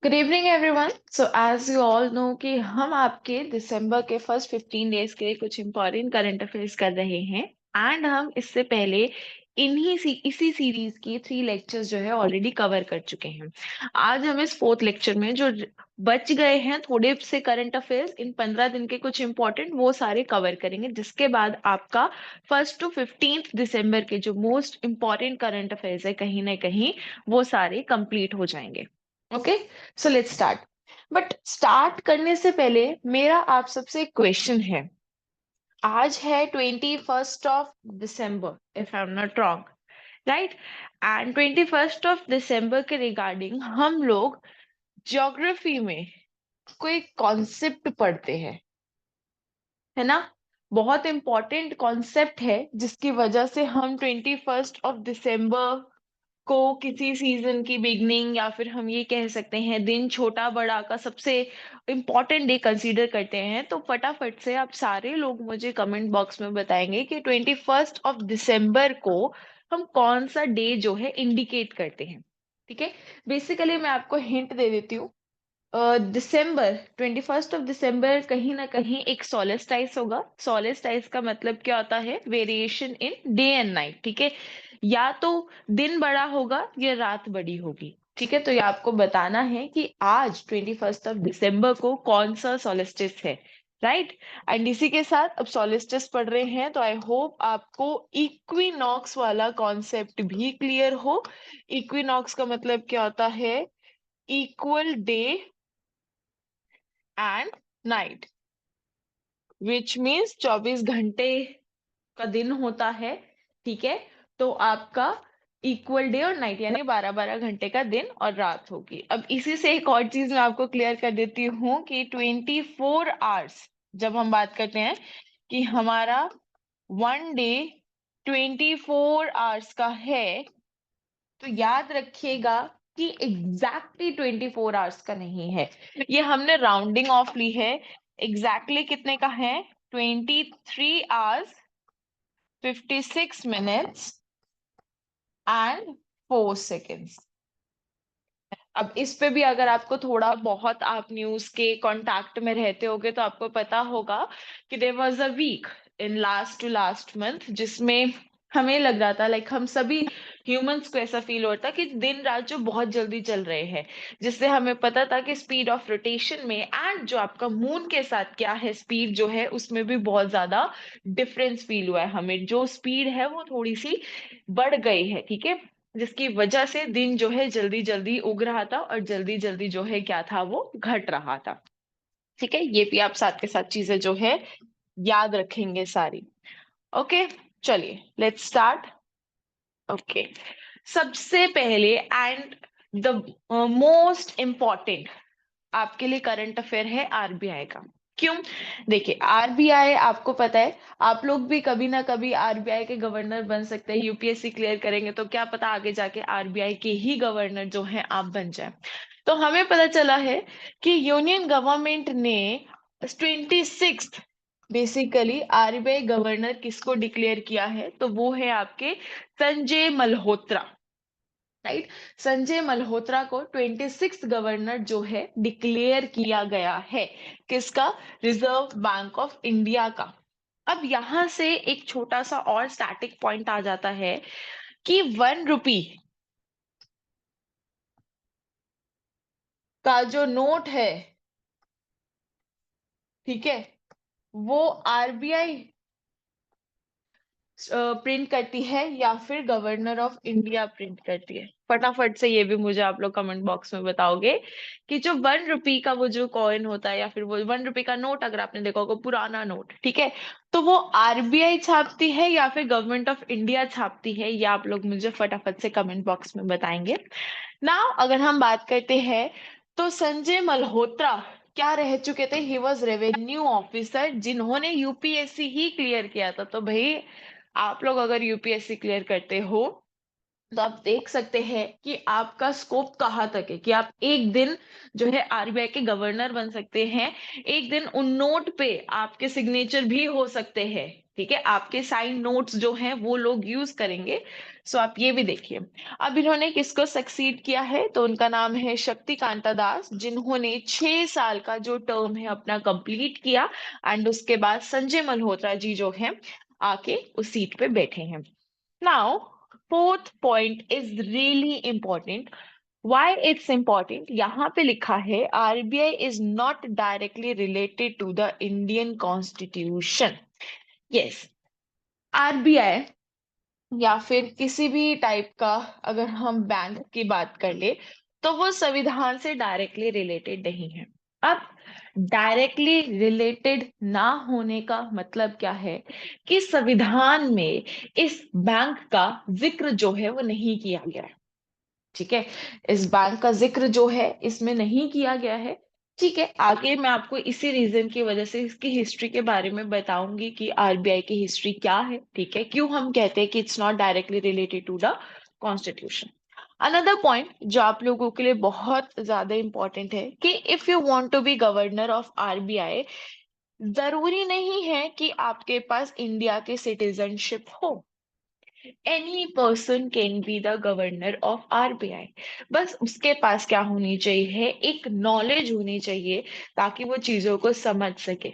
Good evening everyone. So as you all know कि हम आपके दिसंबर के फर्स्ट 15 डेज के लिए कुछ इंपॉर्टेंट करंट अफेयर्स कर रहे हैं। एंड हम इससे पहले इसी सीरीज की 3 लेक्चर्स जो है ऑलरेडी कवर कर चुके हैं। आज हम इस फोर्थ लेक्चर में जो बच गए हैं थोड़े से करंट अफेयर्स इन 15 दिन के कुछ इंपॉर्टेंट वो सारे कवर करेंगे, जिसके बाद आपका 1 to 15 दिसंबर के जो मोस्ट इंपॉर्टेंट करंट अफेयर्स है कहीं ना कहीं वो सारे कंप्लीट हो जाएंगे। Okay, so let's start. But start करने से पहले मेरा आप सबसे एक क्वेश्चन है। आज है 21 दिसंबर, if I am not wrong, right? And 21 दिसंबर के रिगार्डिंग हम लोग ज्योग्राफी में कोई कॉन्सेप्ट पढ़ते हैं, है ना? बहुत इंपॉर्टेंट कॉन्सेप्ट है जिसकी वजह से हम 21 दिसंबर को किसी सीजन की बिगनिंग या फिर हम ये कह सकते हैं दिन छोटा बड़ा का सबसे इम्पोर्टेंट डे कंसीडर करते हैं। तो फटाफट से आप सारे लोग मुझे कमेंट बॉक्स में बताएंगे कि 21 दिसंबर को हम कौन सा डे जो है इंडिकेट करते हैं। ठीक है, बेसिकली मैं आपको हिंट दे देती हूँ। दिसंबर 21 दिसंबर कहीं ना कहीं एक सोलेस्टाइस होगा। सोलेस्टाइस का मतलब क्या होता है? Variation in day and night. ठीक है, या तो दिन बड़ा होगा या रात बड़ी होगी। ठीक है, तो ये आपको बताना है कि आज 21 दिसंबर को कौन सा सोलेस्टिस है, राइट? एंड इसी के साथ अब सोलेस्टिस पढ़ रहे हैं तो आई होप आपको इक्विनॉक्स वाला कॉन्सेप्ट भी क्लियर हो। इक्विनॉक्स का मतलब क्या होता है? Equal day and night, which means 24 घंटे का दिन होता है। ठीक है, तो आपका इक्वल डे और नाइट यानी 12-12 घंटे का दिन और रात होगी। अब इसी से एक और चीज मैं आपको क्लियर कर देती हूँ कि 24 आवर्स जब हम बात करते हैं कि हमारा 1 डे 24 आवर्स का है, तो याद रखिएगा कि एग्जैक्टली 24 आवर्स का नहीं है। ये हमने राउंडिंग ऑफ ली है। एग्जैक्टली कितने का है? 23 hours 56 minutes एंड 4 seconds। अब इस पे भी अगर आपको थोड़ा बहुत आप न्यूज के कांटेक्ट में रहते होगे तो आपको पता होगा कि there was a week in last to last month जिसमें हमें लग रहा था, लाइक हम सभी ह्यूमंस को ऐसा फील होता कि दिन रात जो बहुत जल्दी चल रहे हैं, जिससे हमें पता था कि स्पीड ऑफ रोटेशन में एंड जो आपका मून के साथ क्या है स्पीड जो है उसमें भी बहुत ज्यादा डिफरेंस फील हुआ है। हमें जो स्पीड है वो थोड़ी सी बढ़ गई है। ठीक है, जिसकी वजह से दिन जो है जल्दी जल्दी उग रहा था और जल्दी जल्दी जो है क्या था वो घट रहा था। ठीक है, ये भी आप साथ के साथ चीजें जो है याद रखेंगे सारी। ओके, चलिए लेट्स स्टार्ट। ओके, सबसे पहले एंड द मोस्ट इम्पॉर्टेंट आपके लिए करंट अफेयर है आरबीआई का। क्यों? देखिए, आरबीआई आपको पता है, आप लोग भी कभी ना कभी आरबीआई के गवर्नर बन सकते हैं। यूपीएससी क्लियर करेंगे तो क्या पता आगे जाके आरबीआई के ही गवर्नर जो है आप बन जाए। तो हमें पता चला है कि यूनियन गवर्नमेंट ने 26 बेसिकली आरबीआई गवर्नर किसको डिक्लेयर किया है, तो वो है आपके संजय मल्होत्रा, राइट? संजय मल्होत्रा को 26 गवर्नर जो है डिक्लेयर किया गया है। किसका? रिजर्व बैंक ऑफ इंडिया का। अब यहां से एक छोटा सा और स्टैटिक पॉइंट आ जाता है कि 1 रुपी का जो नोट है, ठीक है, वो आरबीआई प्रिंट करती है या फिर गवर्नर ऑफ इंडिया प्रिंट करती है? फटाफट से ये भी मुझे आप लोग कमेंट बॉक्स में बताओगे कि जो 1 रुपी का वो जो कॉइन होता है या फिर वो 1 रुपी का नोट, अगर आपने देखा होगा पुराना नोट, ठीक है, तो वो आरबीआई छापती है या फिर गवर्नमेंट ऑफ इंडिया छापती है? ये आप लोग मुझे फटाफट से कमेंट बॉक्स में बताएंगे। नाउ अगर हम बात करते हैं तो संजय मल्होत्रा क्या रह चुके थे? ही वॉज रेवेन्यू ऑफिसर जिन्होंने यूपीएससी ही क्लियर किया था। तो भाई आप लोग अगर यूपीएससी क्लियर करते हो तो आप देख सकते हैं कि आपका स्कोप कहाँ तक है, कि आप एक दिन जो है आरबीआई के गवर्नर बन सकते हैं, एक दिन उन नोट पे आपके सिग्नेचर भी हो सकते हैं। ठीक है, आपके साइन नोट्स जो हैं वो लोग यूज करेंगे। सो आप ये भी देखिए। अब इन्होंने किसको सक्सीड किया है, तो उनका नाम है शक्ति कांता दास, जिन्होंने 6 साल का जो टर्म है अपना कंप्लीट किया। एंड उसके बाद संजय मल्होत्रा जी जो है आके उस सीट पे बैठे हैं। Now fourth point is really important. Why it's important, यहाँ पे लिखा है RBI is not directly related to the Indian constitution. Yes, RBI या फिर किसी भी टाइप का अगर हम बैंक की बात कर ले, तो वो संविधान से डायरेक्टली रिलेटेड नहीं है। अब डायरेक्टली रिलेटेड ना होने का मतलब क्या है, कि संविधान में इस बैंक का जिक्र जो है वो नहीं किया गया है। ठीक है, इस बैंक का जिक्र जो है इसमें नहीं किया गया है। ठीक है, आगे मैं आपको इसी रीजन की वजह से इसकी हिस्ट्री के बारे में बताऊंगी कि आरबीआई की हिस्ट्री क्या है। ठीक है, क्यों हम कहते हैं कि it's not directly related to the constitution. Another point जो आप लोगों के लिए बहुत ज्यादा इंपॉर्टेंट है, कि if you want to be governor of RBI, जरूरी नहीं है कि आपके पास इंडिया की सिटीजनशिप हो। Any person can be the governor of RBI. बस उसके पास क्या होनी चाहिए, एक नॉलेज होनी चाहिए, ताकि वो चीजों को समझ सके।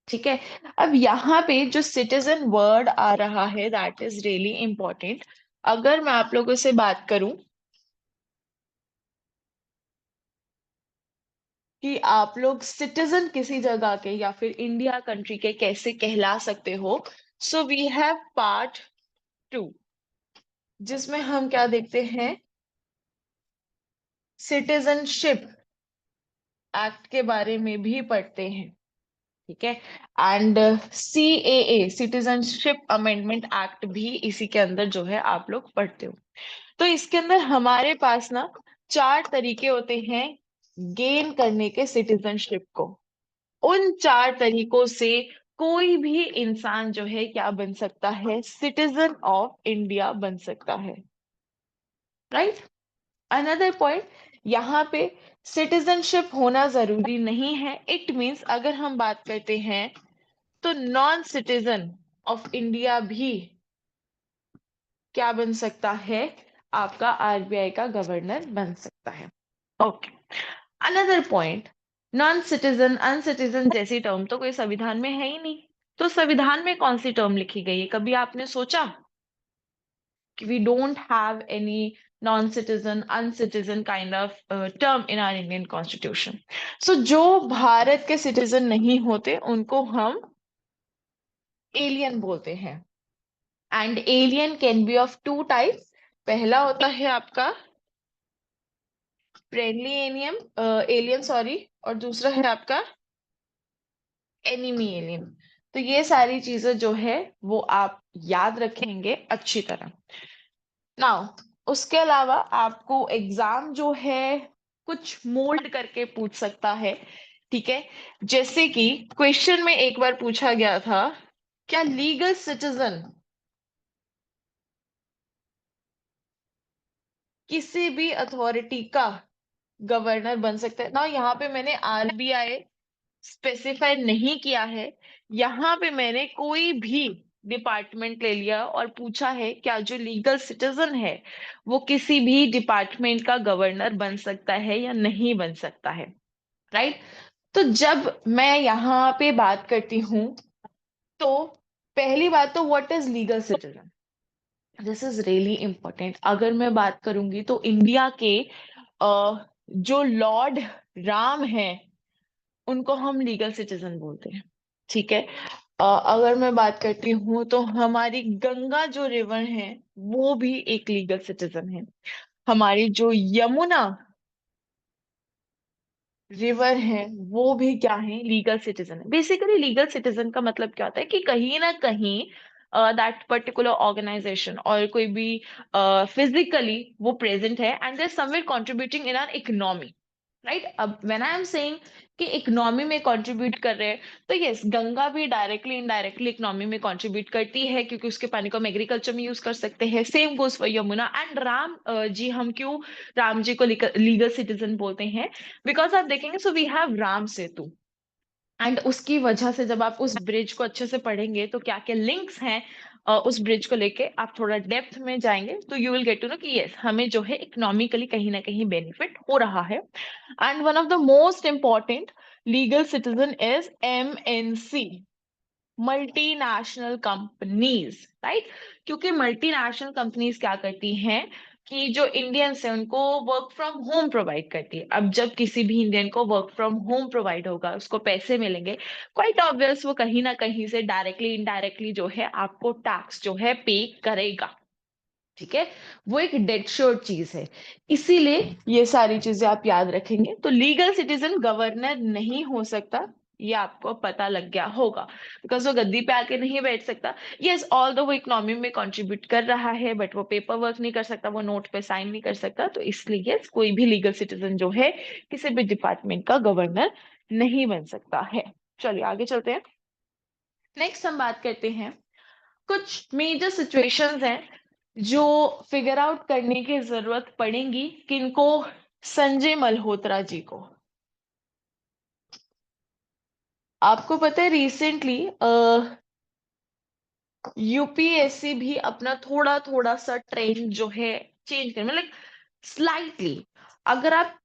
ठीक है, अब यहाँ पे जो सिटीजन वर्ड आ रहा है दैट इज रियली इंपॉर्टेंट। अगर मैं आप लोगों से बात करूं कि आप लोग सिटीजन किसी जगह के या फिर इंडिया कंट्री के कैसे कहला सकते हो, सो वी हैव पार्ट 2, जिसमें हम क्या देखते हैं, सिटीजनशिप एक्ट के बारे में भी पढ़ते हैं। ठीक है, and CAA citizenship amendment act भी इसी के अंदर जो है आप लोग पढ़ते हो। तो इसके अंदर हमारे पास ना 4 तरीके होते हैं गेन करने के सिटीजनशिप को। उन 4 तरीकों से कोई भी इंसान जो है क्या बन सकता है, सिटीजन ऑफ इंडिया बन सकता है। राइट, अनदर पॉइंट, यहाँ पे सिटीजनशिप होना जरूरी नहीं है। इट मीन्स अगर हम बात करते हैं तो नॉन सिटीजन ऑफ इंडिया भी क्या बन सकता है, आपका आरबीआई का गवर्नर बन सकता है। Okay, another point, non citizen uncitizen जैसी टर्म तो कोई संविधान में है ही नहीं। तो संविधान में कौन सी टर्म लिखी गई है, कभी आपने सोचा कि we don't have any non citizen uncitizen kind of term in our Indian constitution. So जो भारत के सिटीजन नहीं होते उनको हम एलियन बोलते हैं। And alien can be of 2 types. पहला होता है आपका फ्रेंडली एलियन सॉरी, और दूसरा है आपका एनिमी एलियन। तो ये सारी चीजें जो है वो आप याद रखेंगे अच्छी तरह। नाउ उसके अलावा आपको एग्जाम जो है कुछ मोल्ड करके पूछ सकता है। ठीक है, जैसे कि क्वेश्चन में एक बार पूछा गया था, क्या लीगल सिटीजन किसी भी अथॉरिटी का गवर्नर बन सकता है ना। यहाँ पे मैंने आरबीआई स्पेसिफाई नहीं किया है, यहाँ पे मैंने कोई भी डिपार्टमेंट ले लिया और पूछा है क्या जो लीगल सिटीजन है वो किसी भी डिपार्टमेंट का गवर्नर बन सकता है या नहीं बन सकता है। राइट, तो जब मैं यहाँ पे बात करती हूँ, तो पहली बात तो what is legal citizen, this is really important. अगर मैं बात करूंगी तो इंडिया के जो लॉर्ड राम है उनको हम लीगल सिटीजन बोलते हैं। ठीक है, अगर मैं बात करती हूँ तो हमारी गंगा जो रिवर है वो भी एक लीगल सिटीजन है। हमारी जो यमुना रिवर है वो भी क्या है, लीगल सिटीजन है। बेसिकली लीगल सिटीजन का मतलब क्या होता है, कि कहीं ना कहीं दैट पर्टिकुलर ऑर्गेनाइजेशन और कोई भी फिजिकली वो प्रेजेंट है and there somewhere contributing in our economy. Right. अब व्हेन आई एम सेइंग कि इकोनॉमी में कंट्रीब्यूट कर रहे हैं, तो यस, गंगा भी डायरेक्टली इनडायरेक्टली इकोनॉमी में कंट्रीब्यूट करती है, क्योंकि उसके पानी को हम एग्रीकल्चर में यूज कर सकते हैं। Same goes for Yamuna and Ram ji. हम क्यों राम जी को लीगल सिटीजन बोलते हैं? बिकॉज आप देखेंगे, so we have Ram Setu, and उसकी वजह से जब आप उस ब्रिज को अच्छे से पढ़ेंगे तो क्या क्या लिंक्स हैं उस ब्रिज को लेके, आप थोड़ा डेप्थ में जाएंगे तो you will get to know कि यस, हमें जो है इकोनॉमिकली कहीं ना कहीं बेनिफिट हो रहा है। And one of the most important legal citizen is MNC, multinational companies, right. क्योंकि मल्टीनेशनल कंपनीज क्या करती हैं कि जो इंडियंस हैं उनको वर्क फ्रॉम होम प्रोवाइड करती है। अब जब किसी भी इंडियन को वर्क फ्रॉम होम प्रोवाइड होगा, उसको पैसे मिलेंगे, क्वाइट ऑब्वियस वो कहीं ना कहीं से डायरेक्टली इनडायरेक्टली जो है आपको टैक्स जो है पे करेगा। ठीक है, वो एक डेड श्योर चीज है। इसीलिए ये सारी चीजें आप याद रखेंगे। तो लीगल सिटीजन गवर्नर नहीं हो सकता, ये आपको पता लग गया होगा, बिकॉज वो गद्दी पे आके नहीं बैठ सकता। यस, ऑल दो वो इकोनॉमी में कंट्रीब्यूट कर रहा है, बट वो पेपर वर्क नहीं कर सकता, वो नोट पे साइन नहीं कर सकता। तो इसलिए yes, कोई भी लीगल सिटीजन जो है किसी भी डिपार्टमेंट का गवर्नर नहीं बन सकता है। चलिए आगे चलते हैं। नेक्स्ट हम बात करते हैं, कुछ मेजर सिचुएशंस हैं जो फिगर आउट करने की जरूरत पड़ेगी किनको? संजय मल्होत्रा जी को। आपको पता है रिसेंटली यूपीएससी भी अपना थोड़ा थोड़ा सा ट्रेंड जो है चेंज कर, मतलब स्लाइटली। अगर आप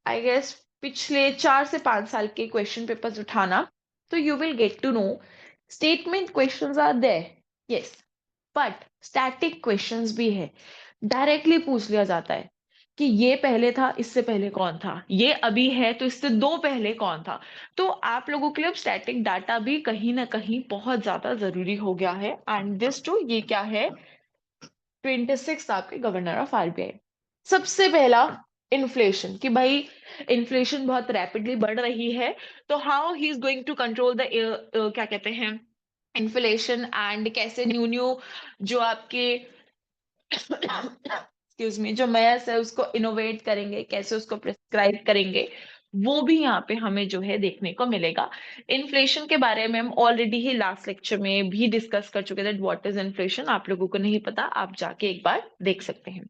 आई गेस पिछले 4 से 5 साल के क्वेश्चन पेपर्स उठाना, तो you will get to know statement questions are there, yes, but static questions भी है। डायरेक्टली पूछ लिया जाता है कि ये पहले था, इससे पहले कौन था, ये अभी है तो इससे दो पहले कौन था। तो आप लोगों के लिए अब स्टैटिक डाटा भी कहीं ना कहीं बहुत ज्यादा जरूरी हो गया है। एंड दिस टू, ये क्या है, 26 आपके गवर्नर ऑफ आरबीआई। सबसे पहला, इन्फ्लेशन, कि भाई इन्फ्लेशन बहुत रैपिडली बढ़ रही है, तो how he is going to control the क्या कहते हैं इन्फ्लेशन, एंड कैसे न्यू न्यू जो आपके एक्सक्यूज मी जो मेयर्स है उसको इनोवेट करेंगे, कैसे उसको प्रिस्क्राइब करेंगे, वो भी यहाँ पे हमें जो है देखने को मिलेगा। इन्फ्लेशन के बारे में हम ऑलरेडी ही लास्ट लेक्चर में भी डिस्कस कर चुके थे, व्हाट इज इन्फ्लेशन। आप लोगों को नहीं पता, आप जाके एक बार देख सकते हैं।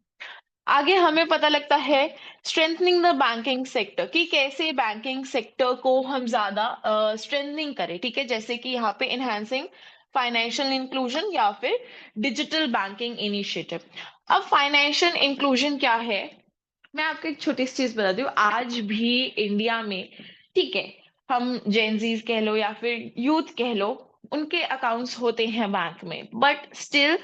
आगे हमें पता लगता है स्ट्रेंथनिंग द बैंकिंग सेक्टर, कि कैसे बैंकिंग सेक्टर को हम ज्यादा स्ट्रेंथनिंग करें। ठीक है, जैसे कि यहाँ पे इनहेंसिंग फाइनेंशियल इंक्लूजन या फिर डिजिटल बैंकिंग इनिशिएटिव। अब फाइनेंशियल इंक्लूजन क्या है, मैं आपको एक छोटी सी चीज बता दूं। आज भी इंडिया में, ठीक है, हम जेनजीज कह लो या फिर यूथ कह लो, उनके अकाउंट्स होते हैं बैंक में, बट स्टिल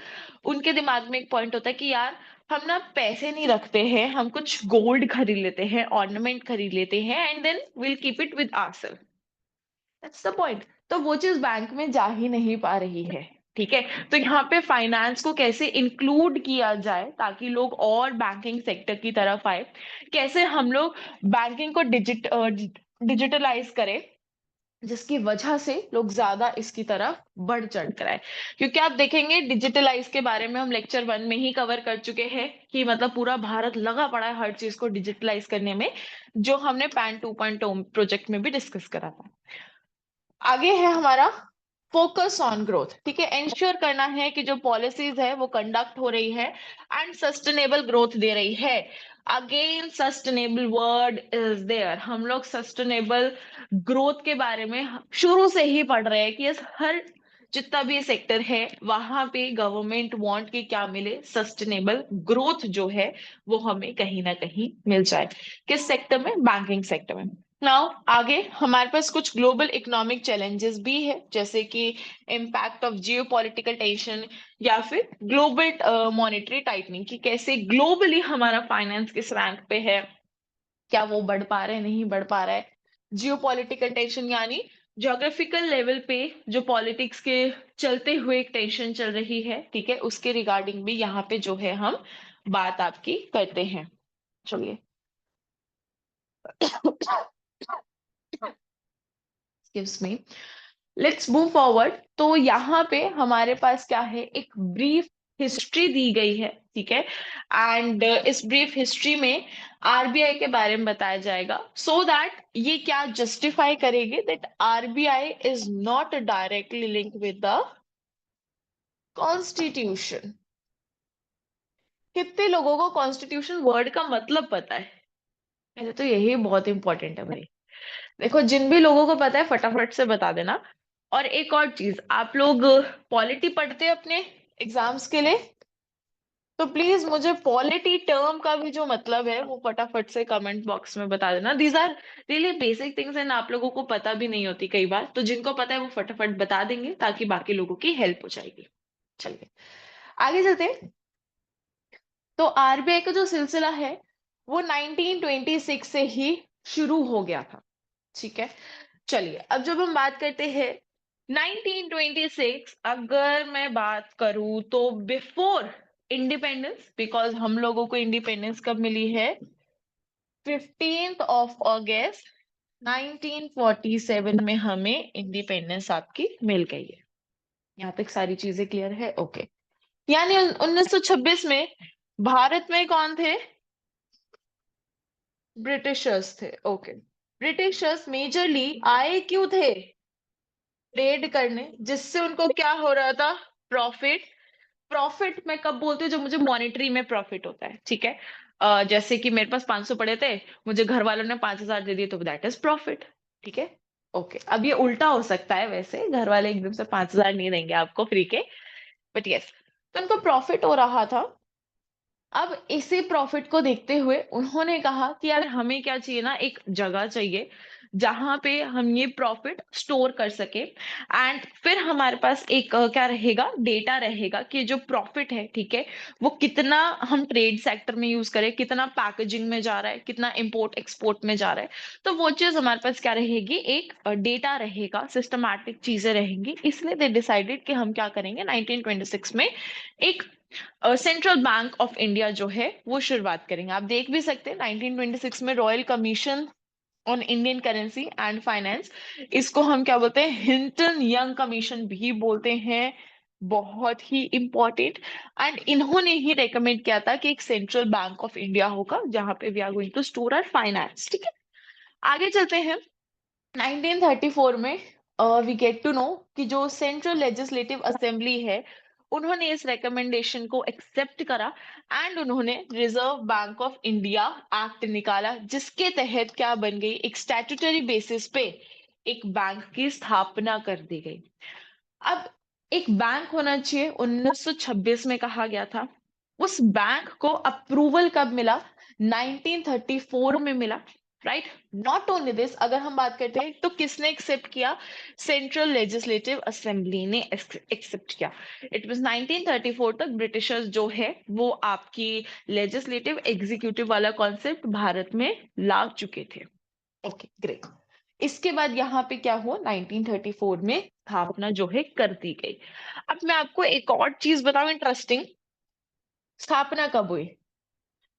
उनके दिमाग में एक पॉइंट होता है कि यार हम ना पैसे नहीं रखते हैं, हम कुछ गोल्ड खरीद लेते हैं, ऑर्नामेंट खरीद लेते हैं, and then will keep it with ourselves. That's the point. तो वो चीज बैंक में जा ही नहीं पा रही है। ठीक है, तो यहाँ पे फाइनेंस को कैसे इंक्लूड किया जाए ताकि लोग और बैंकिंग सेक्टर की तरफ आए, कैसे हम लोग बैंकिंग को डिजिटलाइज करें, जिसकी वजह से लोग ज्यादा इसकी तरफ बढ़ चढ़ कर आए। क्योंकि आप देखेंगे डिजिटलाइज के बारे में हम लेक्चर 1 में ही कवर कर चुके हैं कि मतलब पूरा भारत लगा पड़ा है हर चीज को डिजिटलाइज करने में, जो हमने पैन 2.0 प्रोजेक्ट में भी डिस्कस करा था। आगे है हमारा फोकस ऑन ग्रोथ। ठीक है, इंश्योर करना है कि जो पॉलिसीज है वो कंडक्ट हो रही है एंड सस्टेनेबल ग्रोथ दे रही है। Again sustainable word is there. हम लोग सस्टेनेबल ग्रोथ के बारे में शुरू से ही पढ़ रहे हैं कि इस हर जितना भी सेक्टर है वहां पे गवर्नमेंट वांट कि क्या मिले, सस्टेनेबल ग्रोथ जो है वो हमें कहीं ना कहीं मिल जाए। किस सेक्टर में? बैंकिंग सेक्टर में। नाउ आगे हमारे पास कुछ ग्लोबल इकोनॉमिक चैलेंजेस भी है, जैसे कि impact of Jio political tension या फिर ग्लोबल मॉनेटरी टाइटनिंग, कि कैसे ग्लोबली हमारा फाइनेंस किस रैंक पे है, क्या वो बढ़ पा रहा है, नहीं बढ़ पा रहा है। जियो पॉलिटिकल टेंशन यानी ज्योग्राफिकल लेवल पे जो पॉलिटिक्स के चलते हुए एक टेंशन चल रही है, ठीक है, उसके रिगार्डिंग भी यहाँ पे जो है हम बात आपकी करते हैं। चलिए excuse me, let's move forward. तो यहाँ पे हमारे पास क्या है, एक ब्रीफ हिस्ट्री दी गई है, ठीक है। एंड इस ब्रीफ हिस्ट्री में आरबीआई के बारे में बताया जाएगा, सो दैट ये क्या जस्टिफाई करेंगे that RBI is not directly linked with the constitution. कितने लोगों को कॉन्स्टिट्यूशन वर्ड का मतलब पता है? पहले तो यही बहुत इंपॉर्टेंट है भाई। देखो, जिन भी लोगों को पता है फटाफट से बता देना। और एक और चीज, आप लोग पॉलिटी पढ़ते हैं अपने एग्जाम्स के लिए, तो प्लीज मुझे पॉलिटी टर्म का भी जो मतलब है वो फटाफट से कमेंट बॉक्स में बता देना। These are really basic things and आप लोगों को पता भी नहीं होती कई बार, तो जिनको पता है वो फटाफट बता देंगे ताकि बाकी लोगों की हेल्प हो जाएगी। चलिए आगे चलते हैं। तो आरबीआई का जो सिलसिला है वो 1926 से ही शुरू हो गया था, ठीक है। चलिए अब जब हम बात करते हैं 1926, अगर मैं बात करूं तो बिफोर इंडिपेंडेंस, बिकॉज हम लोगों को इंडिपेंडेंस कब मिली है? 15 अगस्त 1947 में हमें इंडिपेंडेंस आपकी मिल गई है। यहाँ तक सारी चीजें क्लियर है? ओके। यानी 1926 में भारत में कौन थे? ब्रिटिशर्स थे। ओके। ब्रिटिशर्स मेजरली आए क्यों थे? ट्रेड करने, जिससे उनको क्या हो रहा था? प्रॉफिट। प्रॉफिट मैं कब बोलती हूँ? जब मुझे मॉनेटरी में प्रॉफिट होता है, ठीक है। जैसे कि मेरे पास 500 पड़े थे, मुझे घर वालों ने 5,000 दे दिए, तो दैट इज प्रॉफिट, ठीक है। ओके, अब ये उल्टा हो सकता है, वैसे घर वाले एकदम से 5,000 नहीं देंगे आपको फ्री के, बट यस, तो उनको प्रॉफिट हो रहा था। अब इसी प्रॉफिट को देखते हुए उन्होंने कहा कि यार हमें क्या चाहिए ना, एक जगह चाहिए जहां पे हम ये प्रॉफिट स्टोर कर सके, एंड फिर हमारे पास एक क्या रहेगा? डेटा रहेगा कि जो प्रॉफिट है, ठीक है, वो कितना हम ट्रेड सेक्टर में यूज करें, कितना पैकेजिंग में जा रहा है, कितना इंपोर्ट एक्सपोर्ट में जा रहा है। तो वो चीज हमारे पास क्या रहेगी? एक डेटा रहेगा, सिस्टमैटिक चीजें रहेंगी। इसलिए दे डिसाइडेड कि हम क्या करेंगे 1926 में एक सेंट्रल बैंक ऑफ इंडिया जो है वो शुरुआत करेंगे। आप देख भी सकते हैं 1926 में royal commission on Indian currency and finance, इसको हम क्या बोलते हैं? हिंटन यंग कमीशन भी बोलते हैं। बहुत ही इंपॉर्टेंट। एंड इन्होंने ही रेकमेंड किया था कि एक सेंट्रल बैंक ऑफ इंडिया होगा जहां पे we are going to store our finance, ठीक है। आगे चलते हैं। 1934 में वी गेट टू नो कि जो सेंट्रल लेजिस्लेटिव असेंबली है, उन्होंने इस रिकमेंडेशन को एक्सेप्ट करा एंड उन्होंने reserve bank of India act निकाला, जिसके तहत क्या बन गई? एक स्टैट्यूटरी बेसिस पे एक बैंक की स्थापना कर दी गई। अब एक बैंक होना चाहिए, 1926 में कहा गया था। उस बैंक को अप्रूवल कब मिला? 1934 में मिला, राइट। नॉट ओनली दिस, अगर हम बात करते हैं तो किसने एक्सेप्ट किया? सेंट्रल लेजिस्लेटिव असेंबली ने एक्सेप्ट किया। इट वाज 1934 तक ब्रिटिशर्स जो है वो आपकी लेजिस्लेटिव एग्जीक्यूटिव वाला कॉन्सेप्ट भारत में ला चुके थे। Okay great. इसके बाद यहाँ पे क्या हुआ? 1934 में स्थापना जो है कर दी गई। अब मैं आपको एक और चीज बताऊं इंटरेस्टिंग। स्थापना कब हुई?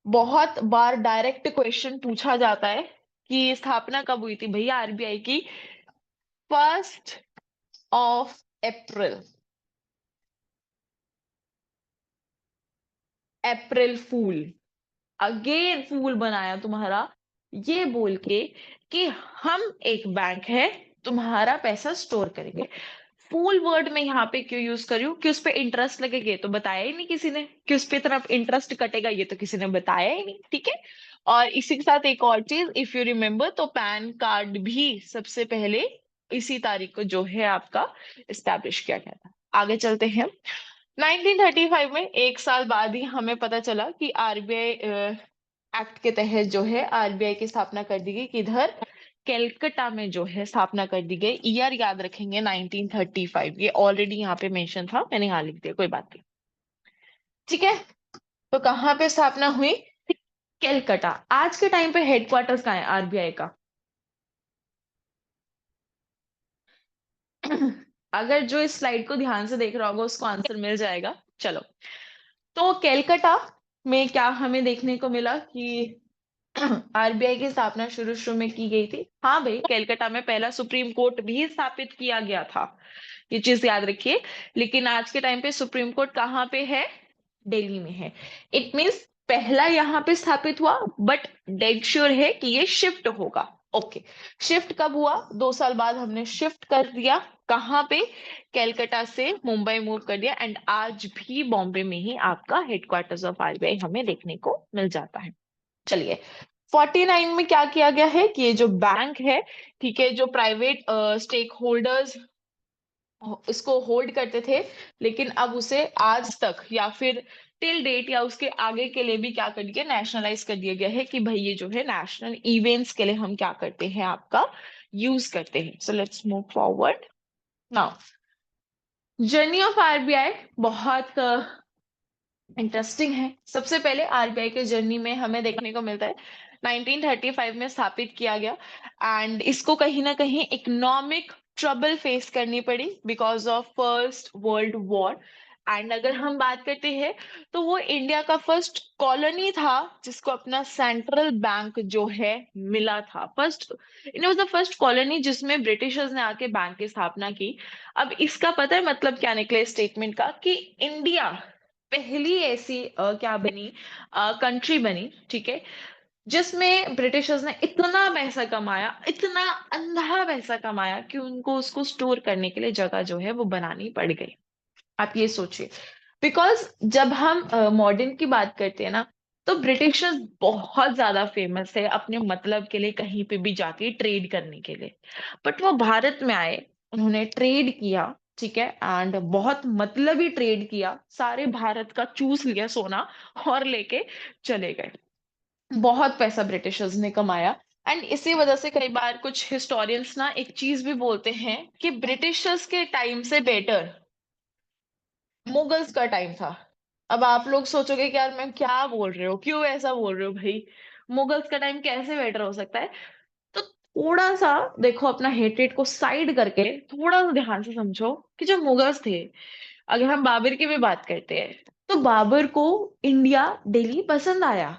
बहुत बार डायरेक्ट क्वेश्चन पूछा जाता है कि स्थापना कब हुई थी भैया आरबीआई की? 1 अप्रैल। अप्रैल फूल, अगेन फूल बनाया तुम्हारा, ये बोल के कि हम एक बैंक है, तुम्हारा पैसा स्टोर करेंगे। फूल वर्ड में यहाँ पे क्यों यूज करी हूँ? कि उस पे इंटरेस्ट लगेगा, ये तो बताया ही नहीं किसी ने। कि उस पे तरफ इंटरेस्ट कटेगा, ये तो किसी ने बताया ही नहीं, ठीक है। और इसी के साथ एक और चीज, इफ यू रिमेम्बर, तो पैन कार्ड भी सबसे पहले इसी तारीख को जो है आपका इस्टेब्लिश किया गया था। आगे चलते हैं। 1935 में, एक साल बाद ही हमें पता चला कि आरबीआई एक्ट के तहत जो है आरबीआई की स्थापना कर दी गई। किधर? केलकटा में जो है स्थापना कर दी गई। ईयर याद रखेंगे 1935, ये ऑलरेडी यहाँ पे मेंशन था, मैंने यहाँ लिख दिया, कोई बात नहीं, ठीक है। तो कहाँ पे स्थापना हुई? केलकटा। आज के टाइम पे हेडक्वार्टर्स कहाँ है आरबीआई का? अगर जो इस स्लाइड को ध्यान से देख रहा होगा उसको आंसर मिल जाएगा। चलो, तो केलकटा में क्या हमें देखने को मिला कि आरबीआई की स्थापना शुरू शुरू में की गई थी। हाँ भाई, केलकटा में पहला सुप्रीम कोर्ट भी स्थापित किया गया था, ये चीज याद रखिए। लेकिन आज के टाइम पे सुप्रीम कोर्ट कहाँ पे है? दिल्ली में है। इट मीन्स पहला यहाँ पे स्थापित हुआ, बट डेड श्योर है कि ये शिफ्ट होगा। ओके, शिफ्ट कब हुआ? 2 साल बाद हमने शिफ्ट कर दिया। कहाँ पे? कैलकाटा से मुंबई मूव कर दिया, एंड आज भी बॉम्बे में ही आपका हेडक्वार्टर्स ऑफ आरबीआई हमें देखने को मिल जाता है। चलिए, 49 में क्या किया गया है कि ये जो बैंक है, ठीक है, जो प्राइवेट स्टेक होल्डर्स इसको होल्ड करते थे, लेकिन अब उसे आज तक या फिर टिल डेट या उसके आगे के लिए भी क्या कर दिया, नेशनलाइज कर दिया गया है कि भाई ये जो है नेशनल इवेंट्स के लिए हम क्या करते हैं, आपका यूज करते हैं। So let's move forward now. Journey of RBI बहुत इंटरेस्टिंग है। सबसे पहले आरबीआई के जर्नी में हमें देखने को मिलता है 1935 में स्थापित किया गया, एंड इसको कहीं ना कहीं इकोनॉमिक ट्रबल फेस करनी पड़ी because of first world war. And अगर हम बात करते हैं तो वो इंडिया का फर्स्ट कॉलोनी था जिसको अपना सेंट्रल बैंक जो है मिला था। First, it was the first colony जिसमें ब्रिटिशर्स ने आके बैंक की स्थापना की। अब इसका पता है मतलब क्या निकले स्टेटमेंट का, कि इंडिया पहली ऐसी क्या बनी, कंट्री बनी, ठीक है, जिसमें ब्रिटिशर्स ने इतना पैसा कमाया, इतना अंधा पैसा कमाया कि उनको उसको स्टोर करने के लिए जगह जो है वो बनानी पड़ गई। आप ये सोचिए, बिकॉज जब हम मॉडर्न की बात करते हैं ना, तो ब्रिटिशर्स बहुत ज्यादा फेमस है अपने मतलब के लिए कहीं पे भी जाके ट्रेड करने के लिए। बट वो भारत में आए, उन्होंने ट्रेड किया, ठीक है, एंड बहुत मतलबी ट्रेड किया, सारे भारत का चूस लिया सोना और लेके चले गए। बहुत पैसा ब्रिटिशर्स ने कमाया। एंड इसी वजह से कई बार कुछ हिस्टोरियंस ना एक चीज भी बोलते हैं कि ब्रिटिशर्स के टाइम से बेटर मुगल्स का टाइम था। अब आप लोग सोचोगे कि यार मैं क्या बोल रहे हो, क्यों ऐसा बोल रहे हो भाई, मुगल्स का टाइम कैसे बेटर हो सकता है? तो थोड़ा सा देखो, अपना हेट्रेट को साइड करके थोड़ा सा ध्यान से समझो कि जो मुगल्स थे, अगर हम बाबर की भी बात करते हैं, तो बाबर को इंडिया, दिल्ली पसंद आया।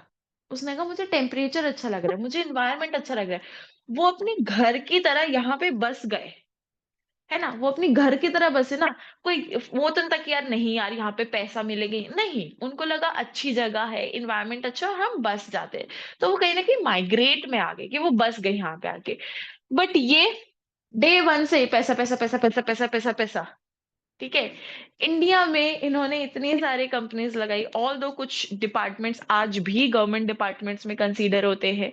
उसने कहा मुझे टेम्परेचर अच्छा लग रहा है, मुझे इन्वायरमेंट अच्छा लग रहा है। वो अपने घर की तरह यहाँ पे बस गए, है ना, वो अपनी घर की तरह बसे ना। कोई वो तो नहीं था कि यार नहीं यार यहाँ पे पैसा मिलेगा ही। नहीं, उनको लगा अच्छी जगह है, इन्वायरमेंट अच्छा है, हम बस जाते हैं। तो वो कहीं ना कहीं माइग्रेट में आ गए कि वो बस गए यहाँ पे आके। बट ये डे वन से ही पैसा पैसा पैसा पैसा पैसा पैसा पैसा, ठीक है। इंडिया में इन्होंने इतनी सारे कंपनीज लगाई, ऑल दो कुछ डिपार्टमेंट्स आज भी गवर्नमेंट डिपार्टमेंट्स में कंसीडर होते हैं,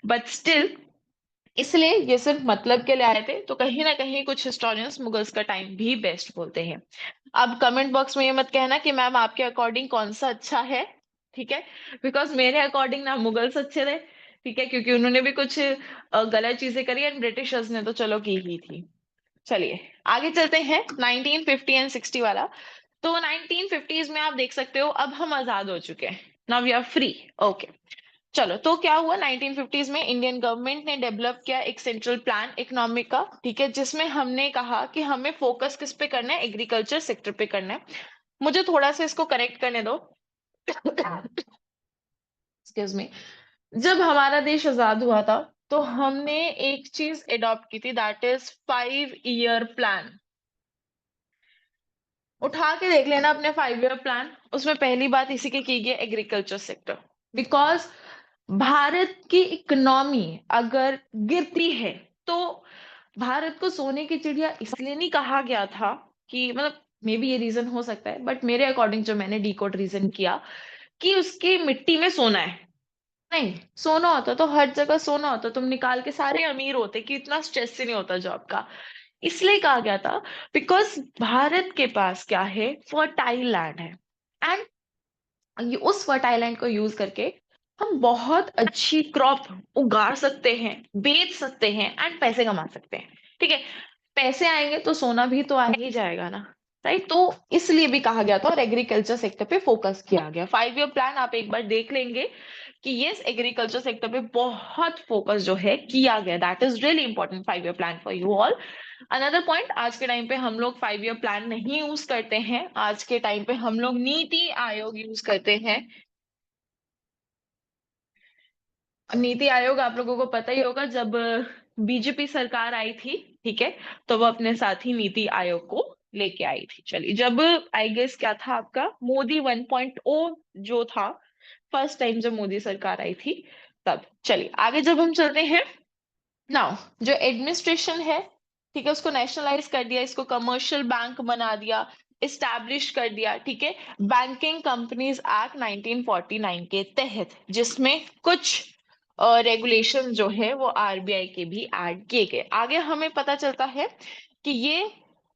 बट स्टिल, इसलिए ये सिर्फ मतलब के लिए आए थे। तो कहीं ना कहीं कुछ हिस्टोरियंस मुगल्स का टाइम भी बेस्ट बोलते हैं। अब कमेंट बॉक्स में ये मत कहना कि मैम आपके अकॉर्डिंग कौन सा अच्छा है, ठीक है, बिकॉज मेरे अकॉर्डिंग ना मुगल्स अच्छे थे, ठीक है, क्योंकि उन्होंने भी कुछ गलत चीजें करी, एंड ब्रिटिशर्स ने तो चलो की ही थी। चलिए आगे चलते हैं, 1950 एंड 60 वाला। तो 1950s में आप देख सकते हो अब हम आजाद हो चुके हैं, now we are free. Okay, चलो, तो क्या हुआ 1950s में, इंडियन गवर्नमेंट ने डेवलप किया एक सेंट्रल प्लान इकोनॉमिक का, ठीक है, जिसमें हमने कहा कि हमें फोकस किस पे करना है, एग्रीकल्चर सेक्टर पे करना है। मुझे थोड़ा सा इसको करेक्ट करने दो। Excuse me. जब हमारा देश आजाद हुआ था, तो हमने एक चीज अडॉप्ट की थी, दैट इज 5 ईयर प्लान। उठा के देख लेना अपने 5 ईयर प्लान, उसमें पहली बात इसी की गई, एग्रीकल्चर सेक्टर। बिकॉज भारत की इकोनॉमी अगर गिरती है, तो भारत को सोने की चिड़िया इसलिए नहीं कहा गया था कि मतलब, मे बी ये रीजन हो सकता है, बट मेरे अकॉर्डिंग जो मैंने डिकोड रीजन किया, कि उसकी मिट्टी में सोना है। नहीं, सोना होता तो हर जगह सोना होता, तुम निकाल के सारे अमीर होते, कि इतना स्ट्रेस ही नहीं होता जॉब का। इसलिए कहा गया था, बिकॉज भारत के पास क्या है, फर्टाइल लैंड है, एंड उस फर्टाइल लैंड को यूज करके हम बहुत अच्छी क्रॉप उगा सकते हैं, बेच सकते हैं, एंड पैसे कमा सकते हैं, ठीक है। पैसे आएंगे तो सोना भी तो आ ही जाएगा ना, राइट। तो इसलिए भी कहा गया था और एग्रीकल्चर सेक्टर पे फोकस किया गया। 5 ईयर प्लान आप एक बार देख लेंगे कि यस, एग्रीकल्चर सेक्टर पे बहुत फोकस जो है किया गया, that is really important 5 year plan for you all. Another point, आज के टाइम पे हम लोग 5 ईयर प्लान नहीं यूज करते हैं, आज के टाइम पे हम लोग नीति आयोग यूज करते हैं। अब नीति आयोग आप लोगों को पता ही होगा, जब बीजेपी सरकार आई थी, ठीक है, तो वो अपने साथ ही नीति आयोग को लेके आई थी। चलिए, जब आई गेस क्या था आपका मोदी 1.0 जो था, फर्स्ट टाइम जब मोदी सरकार आई थी तब। चलिए आगे जब हम चलते हैं, नाउ जो एडमिनिस्ट्रेशन है, ठीक है, उसको नेशनलाइज कर दिया, इसको कमर्शियल बैंक बना दिया, इस्टेब्लिश कर दिया, ठीक है, बैंकिंग कंपनीज एक्ट 1949 के तहत, जिसमें कुछ रेगुलेशन जो है वो आरबीआई के भी ऐड किए गए। आगे हमें पता चलता है कि ये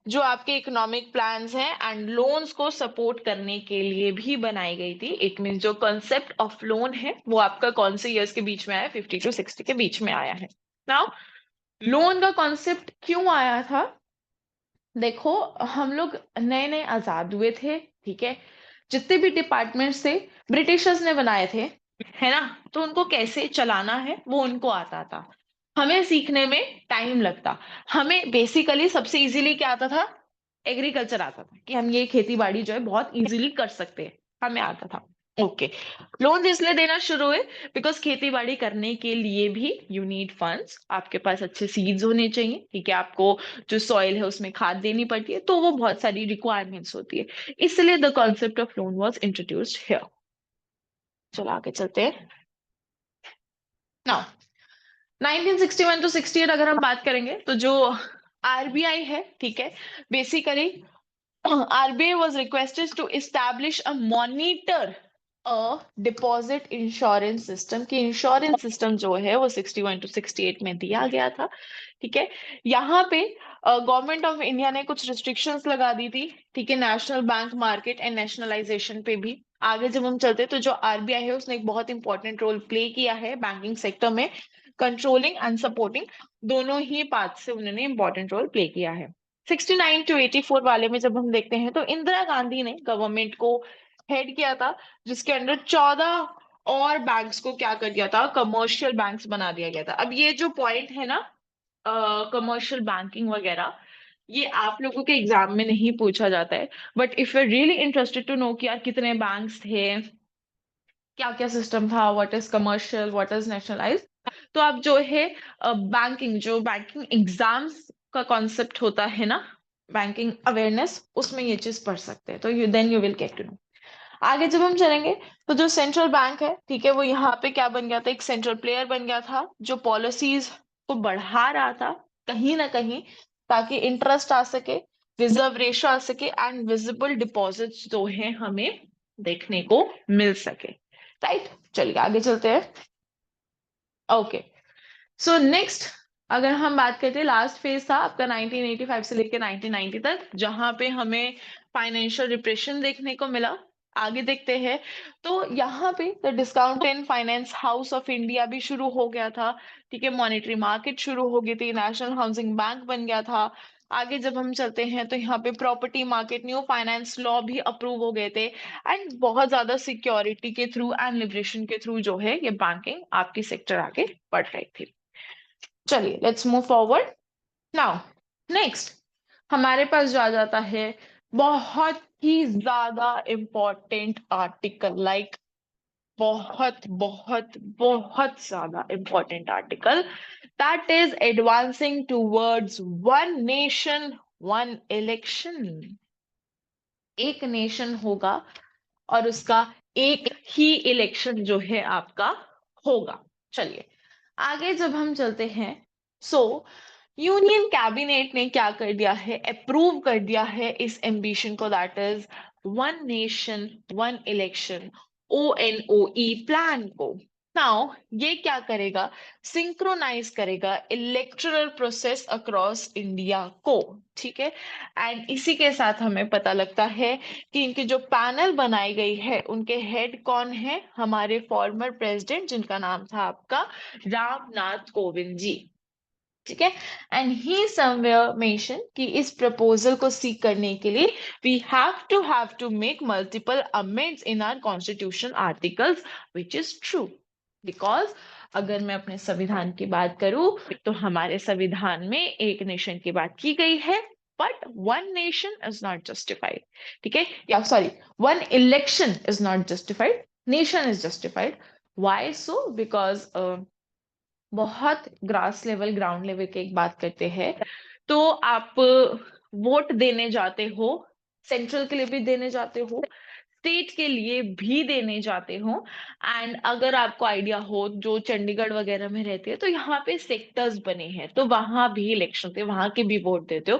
जो आपके इकोनॉमिक प्लान्स हैं एंड लोन्स को सपोर्ट करने के लिए भी बनाई गई थी। इट मीन जो कॉन्सेप्ट ऑफ लोन है वो आपका कौन से ईयर्स के बीच में आया, 50 to 60 के बीच में आया है। नाउ लोन का कॉन्सेप्ट क्यों आया था? देखो, हम लोग नए नए आजाद हुए थे, ठीक है, जितने भी डिपार्टमेंट्स थे ब्रिटिशर्स ने बनाए थे, है ना, तो उनको कैसे चलाना है वो उनको आता था, हमें सीखने में टाइम लगता। हमें बेसिकली सबसे इजीली क्या आता था? एग्रीकल्चर आता था, कि हम ये खेती बाड़ी जो है बहुत इजीली कर सकते हैं, हमें आता था। ओके, लोन इसलिए देना शुरू हुए बिकॉज खेती बाड़ी करने के लिए भी यू नीड फंड्स, आपके पास अच्छे सीड्स होने चाहिए, ठीक है, आपको जो सॉइल है उसमें खाद देनी पड़ती है, तो वो बहुत सारी रिक्वायरमेंट्स होती है, इसलिए the concept of loan was introduced here. चलो आगे चलते हैं। नाउ 1961 टू 68 अगर हम बात करेंगे तो जो आरबीआई है, ठीक है, basically RBI was requested to establish a monitor a deposit insurance system, कि इंश्योरेंस सिस्टम जो है वो 61 to 68 में दिया गया था, ठीक है। यहाँ पे गवर्नमेंट ऑफ इंडिया ने कुछ रिस्ट्रिक्शंस लगा दी थी, ठीक है, national bank market and nationalisation पे भी। आगे जब हम चलते तो जो आरबीआई है उसने एक बहुत इंपॉर्टेंट रोल प्ले किया है बैंकिंग सेक्टर में, कंट्रोलिंग एंड सपोर्टिंग, दोनों ही पार्ट से उन्होंने इंपॉर्टेंट रोल प्ले किया है। 69 टू 84 वाले में जब हम देखते हैं तो इंदिरा गांधी ने गवर्नमेंट को हेड किया था, जिसके अंडर 14 और बैंक्स को क्या कर दिया था? कमर्शियल बैंक्स बना दिया गया था। अब ये जो पॉइंट है ना, कमर्शियल बैंकिंग वगैरह, ये आप लोगों के एग्जाम में नहीं पूछा जाता है, but if you really interested to know कि यार कितने बैंक्स थे, क्या क्या सिस्टम था, what is commercial, what is nationalize, तो आप जो है बैंकिंग, जो बैंकिंग एग्जाम्स का कॉन्सेप्ट होता है ना, बैंकिंग अवेयरनेस, उसमें ये चीज पढ़ सकते हैं, तो you then you will get to know. आगे जब हम चलेंगे तो जो सेंट्रल बैंक है, ठीक है, वो यहाँ पे क्या बन गया था? एक सेंट्रल प्लेयर बन गया था, जो पॉलिसीज को बढ़ा रहा था कहीं ना कहीं, ताकि इंटरेस्ट आ सके, रिजर्व रेशो आ सके एंड विजिबल डिपॉजिट्स जो है हमें देखने को मिल सके, राइट। चलिए आगे चलते हैं। ओके, सो नेक्स्ट अगर हम बात करते हैं, लास्ट फेज था आपका 1985 से लेकर 1990 तक, जहां पे हमें फाइनेंशियल रिप्रेशन देखने को मिला। आगे देखते हैं तो यहाँ पे the discount in finance house of India भी शुरू हो गया था, ठीक है, मॉनेटरी मार्केट शुरू हो गई थी, नेशनल हाउसिंग बैंक बन गया था। आगे जब हम चलते हैं तो यहाँ पे property market, new finance law भी अप्रूव हो गए थे, एंड बहुत ज्यादा सिक्योरिटी के थ्रू एंड लिबरेशन के थ्रू जो है ये बैंकिंग आपकी सेक्टर आगे बढ़ रही थी। चलिए let's move forward. Now next हमारे पास जो आ जाता है बहुत ही ज्यादा इंपॉर्टेंट आर्टिकल, लाइक बहुत बहुत बहुत ज्यादा important article, that is advancing towards one nation one election. एक नेशन होगा और उसका एक ही इलेक्शन जो है आपका होगा। चलिए आगे जब हम चलते हैं, सो यूनियन कैबिनेट ने क्या कर दिया है? अप्रूव कर दिया है इस एम्बिशन को, that is one nation one election, ONOE plan को। नाउ ये क्या करेगा? सिंक्रोनाइज करेगा इलेक्टोरल प्रोसेस अक्रॉस इंडिया को, ठीक है, एंड इसी के साथ हमें पता लगता है कि इनकी जो पैनल बनाई गई है उनके हेड कौन है? हमारे फॉर्मर प्रेसिडेंट, जिनका नाम था आपका रामनाथ कोविंद जी, ठीक है। एंड ही समवेयर मेंशन कि इस प्रपोजल को सीक करने के लिए we have to make multiple amends in our constitution articles, which is true, because अगर मैं अपने संविधान की बात करूं तो हमारे संविधान में एक नेशन की बात की गई है, but one nation is not justified, ठीक है, या sorry, one election is not justified, nation is justified. Why so? Because बहुत ग्रास लेवल, ग्राउंड लेवल की एक बात करते हैं तो आप वोट देने जाते हो, सेंट्रल के लिए भी देने जाते हो, स्टेट के लिए भी देने जाते हो, एंड अगर आपको आइडिया हो जो चंडीगढ़ वगैरह में रहती है तो यहाँ पे सेक्टर्स बने हैं, तो वहां भी इलेक्शन होते हैं, वहां के भी वोट देते हो।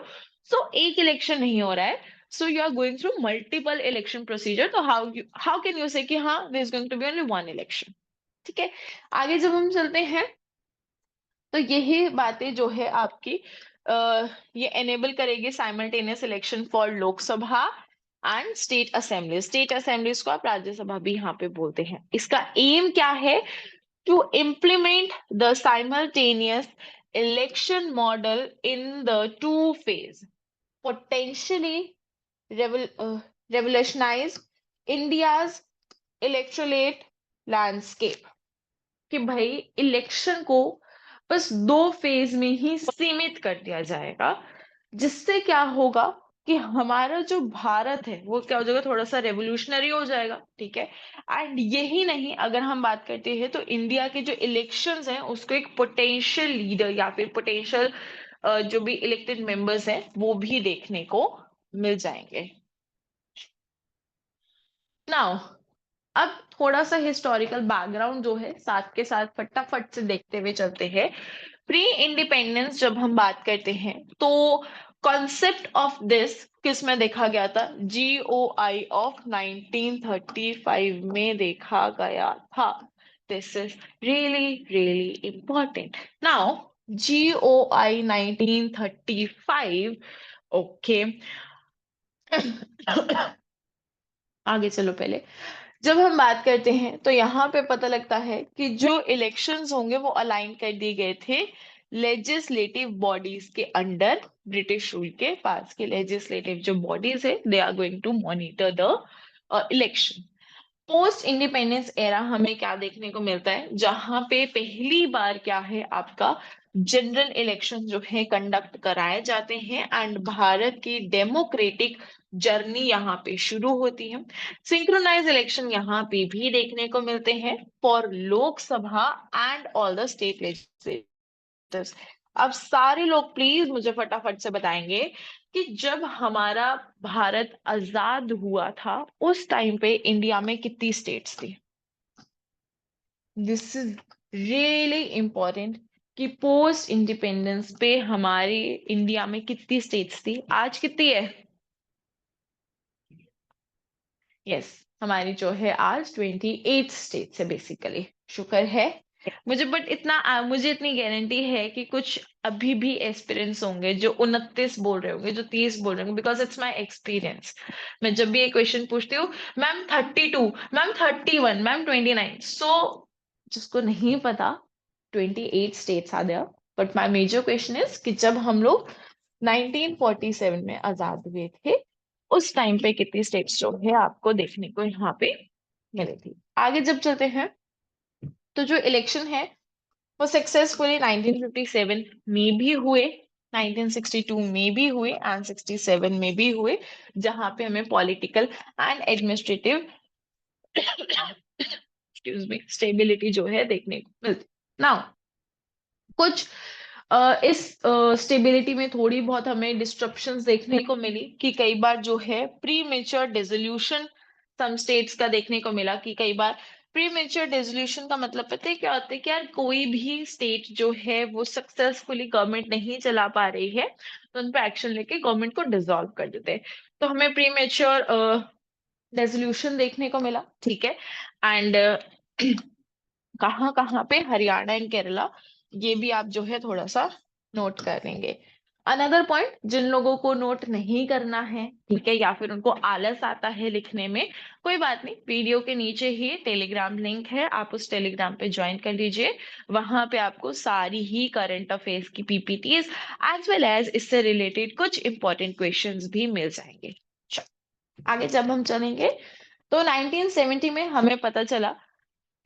सो एक इलेक्शन नहीं हो रहा है, so you are going through multiple election procedure. तो हाउ कैन यू से कि हाँ there is going to be only one election. ठीक है, आगे जब हम चलते हैं तो यही बातें जो है आपकी ये एनेबल करेगी simultaneous election for Lok Sabha and state assembly. State assemblies को आप राज्यसभा भी यहाँ पे बोलते हैं। इसका एम क्या है? To implement the simultaneous election model in the two phase, potentially revolutionize India's electorate landscape। कि भाई इलेक्शन को बस 2 फेज में ही सीमित कर दिया जाएगा, जिससे क्या होगा कि हमारा जो भारत है वो क्या हो जाएगा, थोड़ा सा रेवोल्यूशनरी हो जाएगा। ठीक है, एंड यही नहीं, अगर हम बात करते हैं तो इंडिया के जो इलेक्शंस हैं उसको एक पोटेंशियल लीडर या फिर पोटेंशियल जो भी इलेक्टेड मेंबर्स हैं वो भी देखने को मिल जाएंगे। नाउ अब थोड़ा सा हिस्टोरिकल बैकग्राउंड जो है साथ के साथ फटाफट से देखते हुए चलते हैं। प्री इंडिपेंडेंस जब हम बात करते हैं तो कॉन्सेप्ट ऑफ दिस किस में देखा गया था? GOI ऑफ 1935 में देखा गया था। This is really really important. Now GOI 1935, okay. आगे चलो, पहले जब हम बात करते हैं तो यहाँ पे पता लगता है कि जो इलेक्शंस होंगे वो अलाइन कर दिए गए थे लेजिस्लेटिव बॉडीज के अंडर। ब्रिटिश रूल के पास के लेजिस्लेटिव जो बॉडीज है they are going to monitor the election. Post independence era हमें क्या देखने को मिलता है? जहां पे पहली बार क्या है आपका जनरल इलेक्शन जो है कंडक्ट कराए जाते हैं एंड भारत की डेमोक्रेटिक जर्नी यहाँ पे शुरू होती है। सिंक्रोनाइज इलेक्शन यहाँ पे भी देखने को मिलते हैं for Lok Sabha and all the state legislators. अब सारे लोग प्लीज मुझे फटाफट से बताएंगे कि जब हमारा भारत आजाद हुआ था उस टाइम पे इंडिया में कितनी स्टेट्स थी? दिस इज रियली इंपॉर्टेंट कि पोस्ट इंडिपेंडेंस पे हमारी इंडिया में कितनी स्टेट्स थी, आज कितनी है? यस, हमारी जो है आज 28 स्टेट्स है बेसिकली। शुक्र है मुझे, बट इतना मुझे इतनी गारंटी है कि कुछ अभी भी एस्पिरेंट्स होंगे जो 29 बोल रहे होंगे, जो 30 बोल रहे होंगे, बिकॉज इट्स माई एक्सपीरियंस। मैं जब भी ये क्वेश्चन पूछती हूँ, मैम 32, मैम 31, मैम 29, सो जिसको नहीं पता 28 states are there. But my major question is कि जब हम लोग 1947 में आजाद हुए थे उस टाइम पे कितनी स्टेट्स जो है आपको देखने को यहाँ पे मिली थी। आगे जब चलते हैं तो जो इलेक्शन है वो सक्सेसफुली 1957 में भी हुए, 1962 में भी हुए एंड 67 में भी हुए, जहां पे हमें political and administrative excuse me stability जो है देखने को मिलती। नाउ कुछ इस स्टेबिलिटी में थोड़ी बहुत हमें डिस्ट्रप्शंस देखने को मिली कि कई बार जो है premature dissolution some states का देखने को मिला कि कई बार प्री मेच्योर डिसोल्यूशन का मतलब पता है क्या होता है कि यार कोई भी स्टेट जो है वो सक्सेसफुली गवर्नमेंट नहीं चला पा रही है तो उन पर एक्शन लेके गवर्नमेंट को डिसॉल्व कर देते हैं। तो हमें प्री मेच्योर रेजोल्यूशन देखने को मिला। ठीक है, एंड कहाँ कहाँ पे? हरियाणा एंड केरला, ये भी आप जो है थोड़ा सा नोट कर लेंगे। अनदर पॉइंट जिन लोगों को नोट नहीं करना है, ठीक है, या फिर उनको आलस आता है लिखने में, कोई बात नहीं, वीडियो के नीचे ही टेलीग्राम लिंक है, आप उस टेलीग्राम पे ज्वाइन कर लीजिए। वहां पे आपको सारी ही करंट अफेयर्स की पीपीटीज एज वेल एज इससे रिलेटेड कुछ इंपॉर्टेंट क्वेश्चंस भी मिल जाएंगे। चलो, आगे जब हम चलेंगे तो 1970 में हमें पता चला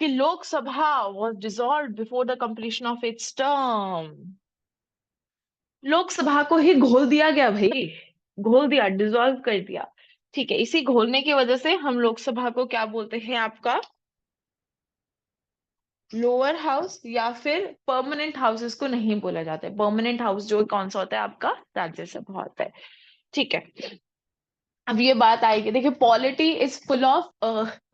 कि Lok Sabha was dissolved before the completion of its term। Lok Sabha को ही घोल दिया गया भाई, घोल दिया, डिसॉल्व कर दिया। ठीक है, इसी घोलने की वजह से हम लोकसभा को क्या बोलते हैं आपका? लोअर हाउस, या फिर परमानेंट हाउस इसको नहीं बोला जाता है। परमानेंट हाउस जो कौन सा होता है आपका? राज्यसभा होता है। ठीक है, अब ये बात आएगी, देखिए polity is full of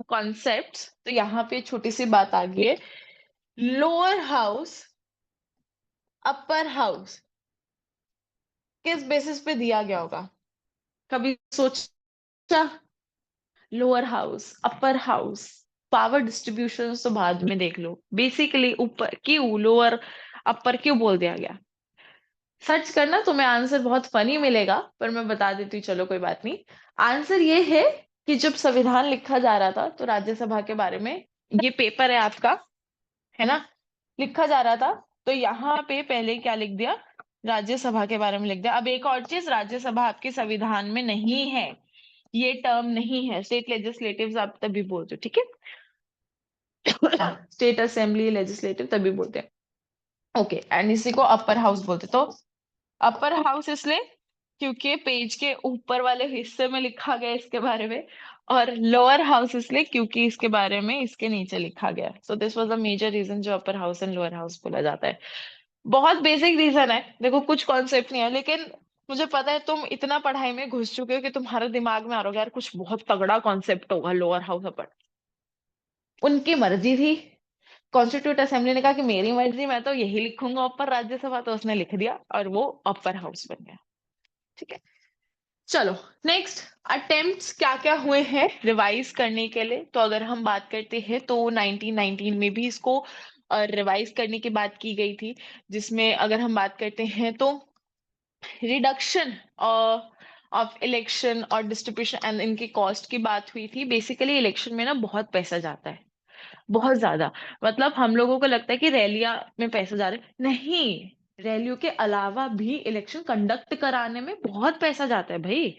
concepts, तो यहाँ पे छोटी सी बात आ गई है। लोअर हाउस, अपर हाउस किस बेसिस पे दिया गया होगा, कभी सोचा? Lower house, upper house, power distribution तो बाद में देख लो, बेसिकली ऊपर क्यों लोअर अपर क्यों बोल दिया गया? सर्च करना, तुम्हें आंसर बहुत फनी मिलेगा, पर मैं बता देती हूँ, चलो कोई बात नहीं। आंसर ये है कि जब संविधान लिखा जा रहा था तो राज्यसभा के बारे में, ये पेपर है आपका, है ना, लिखा जा रहा था, तो यहाँ पे पहले क्या लिख दिया, राज्यसभा के बारे में लिख दिया। अब एक और चीज, राज्यसभा आपके संविधान में नहीं है, ये टर्म नहीं है, स्टेट लेजिस्लेटिव आप तभी बोलते हो, ठीक है। स्टेट असेंबली लेजिस्लेटिव तभी बोलते हैं, ओके, एंड इसी को अपर हाउस बोलते हैं। तो अपर हाउस इसलिए क्योंकि पेज के ऊपर वाले हिस्से में लिखा गया इसके बारे में, और लोअर हाउस इसलिए क्योंकि इसके बारे में इसके नीचे लिखा गया। So this was a major reason जो upper house and lower house बोला जाता है। बहुत बेसिक रीजन है, देखो कुछ कॉन्सेप्ट नहीं है, लेकिन मुझे पता है तुम इतना पढ़ाई में घुस चुके हो कि तुम्हारे दिमाग में आ रहा होगा यार कुछ बहुत तगड़ा कॉन्सेप्ट होगा लोअर हाउस अपर। उनकी मर्जी थी, कॉन्स्टिट्यूट असेंबली ने कहा कि मेरी मर्जी, मैं तो यही लिखूंगा ऊपर राज्यसभा, तो उसने लिख दिया और वो अपर हाउस बन गया, ठीक है। चलो नेक्स्ट, अटेम्प्ट्स क्या क्या हुए हैं रिवाइज करने के लिए, तो अगर हम बात करते हैं तो 1919 में भी इसको रिवाइज करने की बात की गई थी, जिसमें अगर हम बात करते हैं तो रिडक्शन ऑफ इलेक्शन और डिस्ट्रीब्यूशन एंड इनकी कॉस्ट की बात हुई थी। बेसिकली इलेक्शन में ना बहुत पैसा जाता है, बहुत ज्यादा, मतलब हम लोगों को लगता है कि रैलियां में पैसा जा रहा है, नहीं, रैलियों के अलावा भी इलेक्शन कंडक्ट कराने में बहुत पैसा जाता है भाई,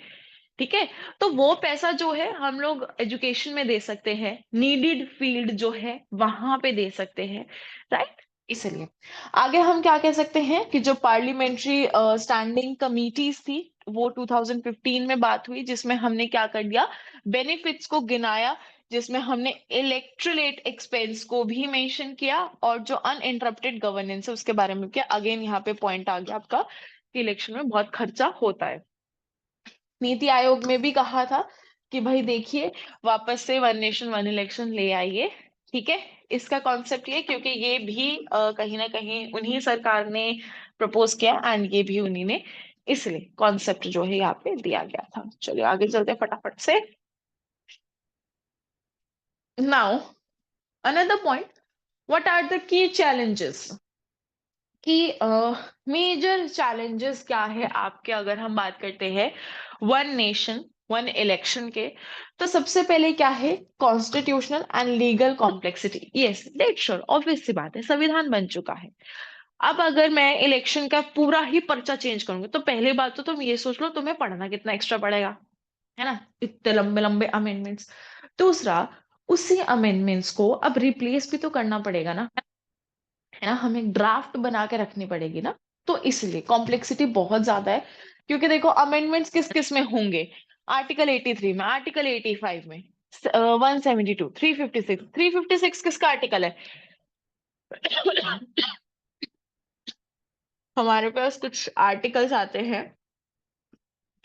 ठीक है। तो वो पैसा जो है हम लोग एजुकेशन में दे सकते हैं, नीडेड फील्ड जो है वहां पे दे सकते हैं, राइट। इसलिए आगे हम क्या कह सकते हैं कि जो पार्लियामेंट्री स्टैंडिंग कमिटीज थी वो 2015 में बात हुई, जिसमें हमने क्या कर दिया, बेनिफिट्स को गिनाया, जिसमें हमने इलेक्ट्रोलेट एक्सपेंस को भी मेंशन किया, और जो अनइंटरप्टेड गवर्नेंस है उसके बारे में किया। अगेन यहाँ पे पॉइंट आ गया आपका कि इलेक्शन में बहुत खर्चा होता है। नीति आयोग में भी कहा था कि भाई देखिए वापस से वन नेशन वन इलेक्शन ले आइए, ठीक है। इसका कॉन्सेप्ट ये, क्योंकि ये भी कहीं ना कहीं उन्हीं सरकार ने प्रपोज किया एंड ये भी उन्हीं ने, इसलिए कॉन्सेप्ट जो है यहाँ पे दिया गया था। चलिए आगे चलते हैं फटाफट से। Now another point, what are the key challenges, कि मेजर चैलेंजेस क्या है आपके, अगर हम बात करते हैं वन नेशन वन इलेक्शन के, तो सबसे पहले क्या है, constitutional and legal complexity. Yes that sure, obvious सी बात है, संविधान बन चुका है। अब अगर मैं इलेक्शन का पूरा ही पर्चा चेंज करूंगी, तो पहली बात तो तुम ये सोच लो तुम्हें पढ़ना कितना एक्स्ट्रा पड़ेगा, है ना, इतने लंबे लंबे अमेंडमेंट्स। दूसरा, उसी अमेंडमेंट्स को अब रिप्लेस भी तो करना पड़ेगा ना, है ना, हमें ड्राफ्ट बना के रखनी पड़ेगी ना, तो इसलिए कॉम्प्लेक्सिटी बहुत ज्यादा है। क्योंकि देखो अमेंडमेंट्स किस किस में होंगे, आर्टिकल 83 में, आर्टिकल 85 में, 172, 356, 356 किसका आर्टिकल है? हमारे पास कुछ आर्टिकल्स आते हैं,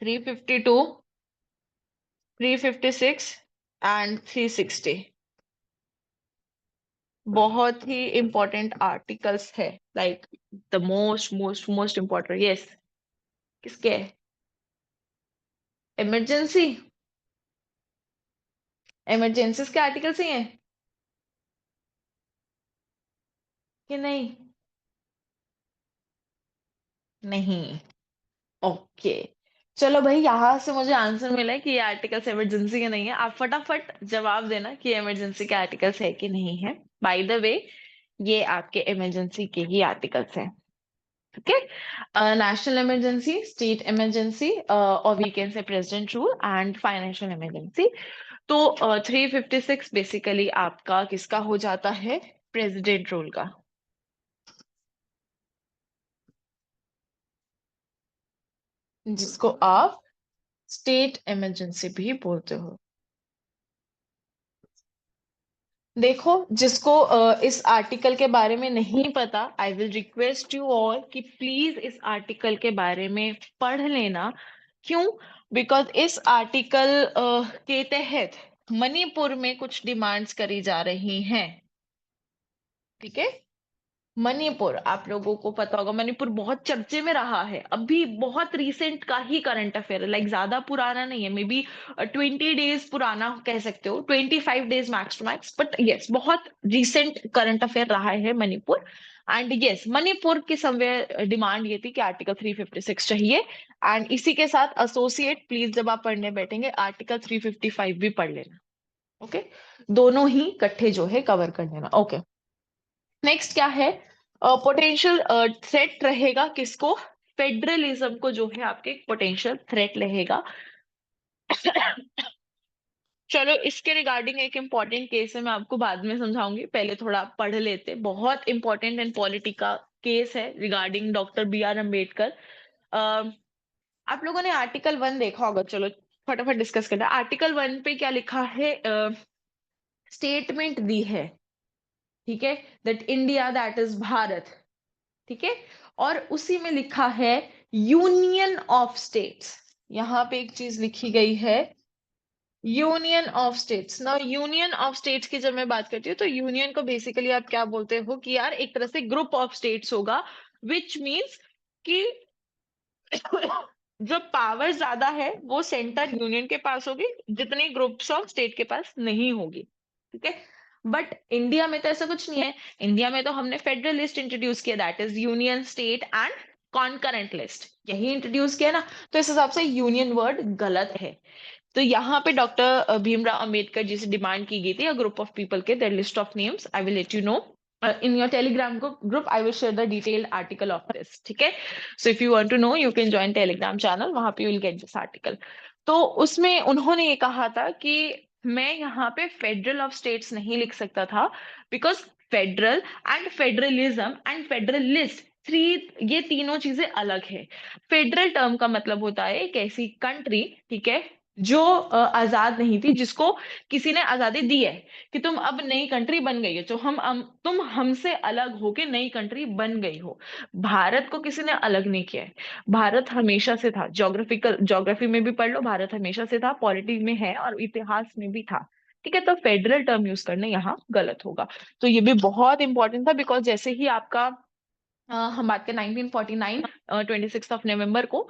352, 356 एंड 360, बहुत ही इंपॉर्टेंट आर्टिकल्स है, like the most most most important, yes, किसके? इमरजेंसी, इमरजेंसीज के आर्टिकल्स ही हैं कि नहीं? नहीं, ओके, चलो भाई, यहां से मुझे आंसर मिला है कि ये आर्टिकल्स इमरजेंसी के नहीं है। आप फटाफट जवाब देना कि इमरजेंसी के आर्टिकल्स है कि नहीं है। बाय द वे, ये आपके इमरजेंसी के ही आर्टिकल्स हैं, okay. National emergency, state emergency, और we can say president rule and financial emergency. तो 356 बेसिकली आपका किसका हो जाता है, प्रेसिडेंट रूल का, जिसको आप स्टेट इमरजेंसी भी बोलते हो। देखो जिसको इस आर्टिकल के बारे में नहीं पता, I will request you all कि प्लीज इस आर्टिकल के बारे में पढ़ लेना, क्यों? बिकॉज इस आर्टिकल के तहत मणिपुर में कुछ डिमांड्स करी जा रही हैं। ठीक है। मणिपुर, आप लोगों को पता होगा मणिपुर बहुत चर्चे में रहा है, अभी बहुत रीसेंट का ही करंट अफेयर है, लाइक ज्यादा पुराना नहीं है, मे बी 20 डेज पुराना कह सकते हो, 25 days max to max, but yes बहुत रिसेंट करंट अफेयर रहा है मणिपुर। एंड यस मणिपुर की समवेयर डिमांड ये थी कि आर्टिकल 356 चाहिए। एंड इसी के साथ एसोसिएट प्लीज जब आप पढ़ने बैठेंगे आर्टिकल 355 भी पढ़ लेना। ओके, दोनों ही इकट्ठे जो है कवर कर लेना। ओके, नेक्स्ट क्या है? पोटेंशियल थ्रेट रहेगा किसको? फेडरलिज्म को जो है आपके पोटेंशियल थ्रेट रहेगा। चलो इसके रिगार्डिंग एक इंपॉर्टेंट केस है, मैं आपको बाद में समझाऊंगी, पहले थोड़ा पढ़ लेते। बहुत इंपॉर्टेंट एंड पॉलिटी का केस है regarding doctor B R Ambedkar. आप लोगों ने आर्टिकल 1 देखा होगा, चलो फटाफट डिस्कस करते हैं। आर्टिकल 1 पे क्या लिखा है? स्टेटमेंट दी है, ठीक है, that India that is Bharat, ठीक है, और उसी में लिखा है यूनियन ऑफ स्टेट्स। यहां पे एक चीज लिखी गई है, यूनियन ऑफ स्टेट्स ना। यूनियन ऑफ स्टेट्स की जब मैं बात करती हूँ तो यूनियन को बेसिकली आप क्या बोलते हो कि यार एक तरह से ग्रुप ऑफ स्टेट्स होगा, विच मीन्स कि जो पावर ज्यादा है वो सेंटर यूनियन के पास होगी, जितनी ग्रुप्स ऑफ स्टेट के पास नहीं होगी। ठीक है, बट इंडिया में तो ऐसा कुछ नहीं है। इंडिया में तो हमने फेडरल लिस्ट इंट्रोड्यूस किया, that is union state and concurrent list, यही इंट्रोड्यूस किया ना। तो इस हिसाब से यूनियन वर्ड गलत है। तो यहाँ पे डॉक्टर भीमराव अंबेडकर जी से डिमांड की गई थी, अ ग्रुप ऑफ पीपल के, there list of names I will let you know in your Telegram group, I will share the detailed article of this. ठीक है, so if you want to know you can join Telegram channel, वहां पे you will get this article. तो उसमें उन्होंने ये कहा था कि मैं यहाँ पे फेडरल ऑफ स्टेट्स नहीं लिख सकता था, because federal and federalism and federalist three, ये तीनों चीजें अलग है। फेडरल टर्म का मतलब होता है एक ऐसी कंट्री, ठीक है, जो आजाद नहीं थी, जिसको किसी ने आजादी दी है कि तुम अब नई कंट्री बन गई है, तो तुम हमसे अलग होके नई कंट्री बन गई हो। भारत को किसी ने अलग नहीं किया है, भारत हमेशा से था। ज्योग्राफी में भी पढ़ लो, भारत हमेशा से था, पॉलिटी में है और इतिहास में भी था। ठीक है, तो फेडरल टर्म यूज करना यहाँ गलत होगा। तो ये भी बहुत इंपॉर्टेंट था, बिकॉज जैसे ही आपका हम बात करें 1949 26 नवंबर को,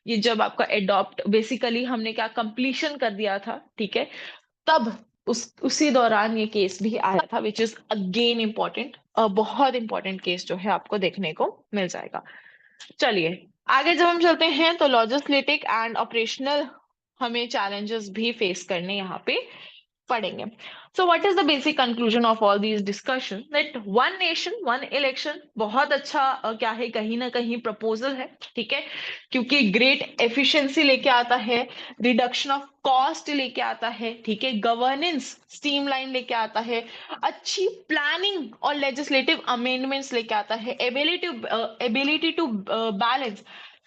ये जब आपका एडॉप्ट बेसिकली हमने क्या कंप्लीशन कर दिया था, ठीक है, तब उसी दौरान ये केस भी आया था, विच इज अगेन इम्पोर्टेंट, बहुत इंपॉर्टेंट केस जो है आपको देखने को मिल जाएगा। चलिए आगे जब हम चलते हैं तो लॉजिस्लेटिक एंड ऑपरेशनल हमें चैलेंजेस भी फेस करने यहाँ पे पढ़ेंगे। So what is the basic conclusion of all these discussion, that one nation one election बहुत अच्छा क्या है, कहीं ना कहीं प्रपोजल है, ठीक है, क्योंकि ग्रेट एफिशिएंसी लेके आता है, रिडक्शन ऑफ कॉस्ट लेके आता है, ठीक है, गवर्नेंस स्ट्रीमलाइन लेके आता है, अच्छी प्लानिंग और लेजिस्लेटिव अमेंडमेंट्स लेके आता है, ability to balance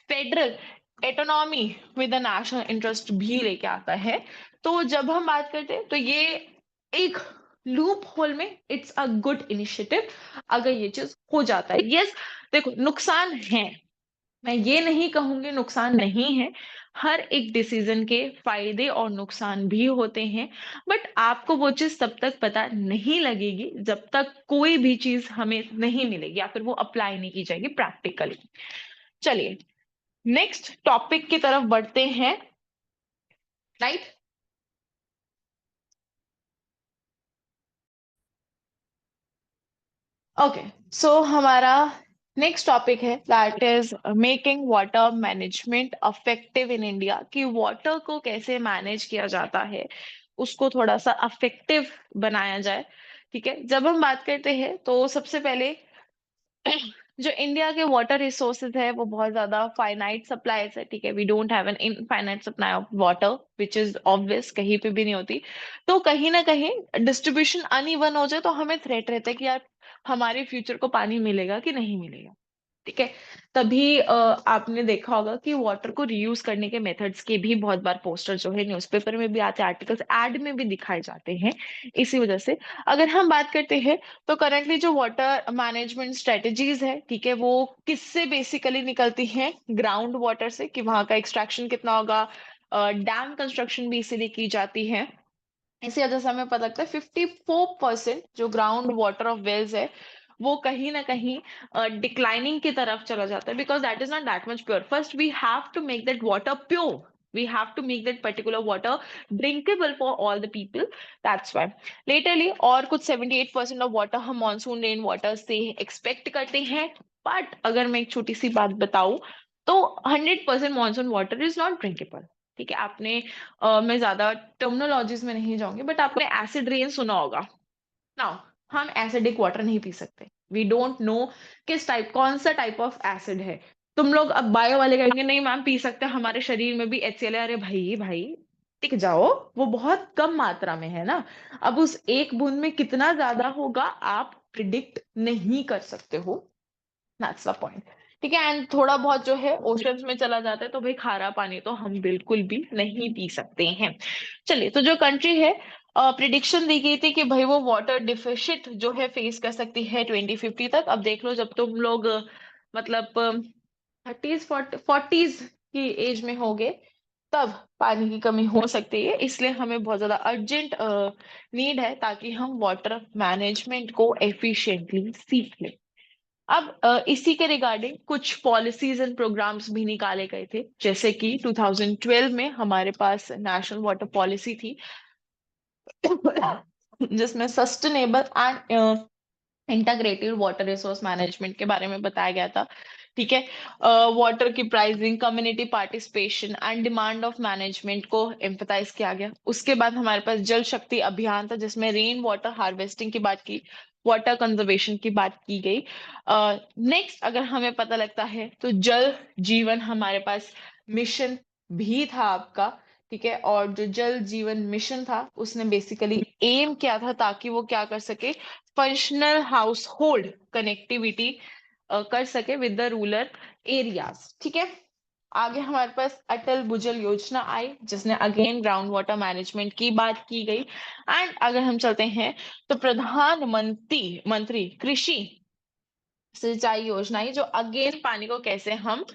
federal autonomy with the national interest भी लेके आता है। तो जब हम बात करते हैं तो ये एक लूप होल में इट्स अ गुड इनिशिएटिव अगर ये चीज हो जाता है। यस, देखो नुकसान है, मैं ये नहीं कहूंगी नुकसान नहीं है, हर एक डिसीजन के फायदे और नुकसान भी होते हैं, बट आपको वो चीज तब तक पता नहीं लगेगी जब तक कोई भी चीज हमें नहीं मिलेगी या फिर वो अप्लाई नहीं की जाएगी प्रैक्टिकली। चलिए नेक्स्ट टॉपिक की तरफ बढ़ते हैं, राइट। ओके, सो हमारा नेक्स्ट टॉपिक है that is making water management affective in India, कि वाटर को कैसे मैनेज किया जाता है, उसको थोड़ा सा अफेक्टिव बनाया जाए। ठीक है, जब हम बात करते हैं तो सबसे पहले जो इंडिया के वाटर रिसोर्सेज है वो बहुत ज्यादा फाइनाइट सप्लाईज है, ठीक है, we don't have an infinite supply of water, which is obvious, कहीं पे भी नहीं होती। तो कहीं ना कहीं डिस्ट्रीब्यूशन अनइवन हो जाए तो हमें थ्रेट रहता है कि यार हमारे फ्यूचर को पानी मिलेगा कि नहीं मिलेगा। ठीक है। तभी आपने देखा होगा कि वाटर को रीयूज करने के मेथड्स के भी बहुत बार पोस्टर जो है न्यूज़पेपर में भी आते हैं, आर्टिकल्स एड में भी दिखाए जाते हैं। इसी वजह से अगर हम बात करते हैं तो करंटली जो वाटर मैनेजमेंट स्ट्रेटेजीज है, ठीक है, वो किससे बेसिकली निकलती हैं? ग्राउंड वाटर से, कि वहां का एक्सट्रैक्शन कितना होगा। डैम कंस्ट्रक्शन भी इसीलिए की जाती है। इसी वजह से हमें पता लगता है 54% जो ग्राउंड वाटर ऑफ वेल्स है वो कहीं ना कहीं डिक्लाइनिंग की तरफ चला जाता है, because that is not that much pure. First we have to make that water pure, we have to make that particular water drinkable for all the people. That's why laterly और कुछ 78% of water हम monsoon rain water से expect करते हैं। But अगर मैं एक छोटी सी बात बताऊं तो 100% monsoon water is not drinkable. ठीक है, आपने मैं ज्यादा टर्मिनोलॉजीज में नहीं जाऊंगी, बट आपने एसिड रेन सुना होगा ना। हम एसिडिक वाटर नहीं पी सकते। वी डोंट नो किस टाइप, कौन सा टाइप ऑफ एसिड है। तुम लोग अब बायो वाले कहेंगे नहीं मैम पी सकते हैं, हमारे शरीर में भी HCl है। अरे भाई भाई टिक जाओ, वो बहुत कम मात्रा में है ना। अब उस एक बूंद में कितना ज्यादा होगा आप प्रिडिक्ट नहीं कर सकते हो। That's the point. ठीक है, एंड थोड़ा बहुत जो है ओशंस में चला जाता है तो भाई खारा पानी तो हम बिल्कुल भी नहीं पी सकते हैं। चलिए, तो जो कंट्री है, प्रिडिक्शन दी गई थी कि भाई वो वाटर डिफिशिट जो है फेस कर सकती है 2050 तक। अब देख लो, जब तुम लोग मतलब 30s 40s की एज में होगे तब पानी की कमी हो सकती है। इसलिए हमें बहुत ज्यादा अर्जेंट नीड है ताकि हम वाटर मैनेजमेंट को एफिशिएंटली सीख लें। अब इसी के रिगार्डिंग कुछ पॉलिसीज एंड प्रोग्राम्स भी निकाले गए थे, जैसे कि 2012 में हमारे पास नेशनल वाटर पॉलिसी थी जिसमें sustainable and integrated water resource management के बारे में बताया गया था। ठीक है, वाटर की pricing, community participation and demand of management को एम्फसाइज किया गया। उसके बाद हमारे पास जल शक्ति अभियान था जिसमें रेन वाटर हार्वेस्टिंग की बात की, वाटर कंजर्वेशन की बात की गई। नेक्स्ट अगर हमें पता लगता है तो जल जीवन हमारे पास मिशन भी था आपका। ठीक है, और जो जल जीवन मिशन था उसने बेसिकली एम किया था ताकि वो क्या कर सके, फंक्शनल हाउस होल्ड कनेक्टिविटी कर सके विद द रूरल एरियाज। ठीक है, आगे हमारे पास अटल भूजल योजना आई जिसने अगेन ग्राउंड वाटर मैनेजमेंट की बात की गई। एंड अगर हम चलते हैं तो प्रधानमंत्री मंत्री कृषि सिंचाई योजना आई, जो अगेन पानी को कैसे हम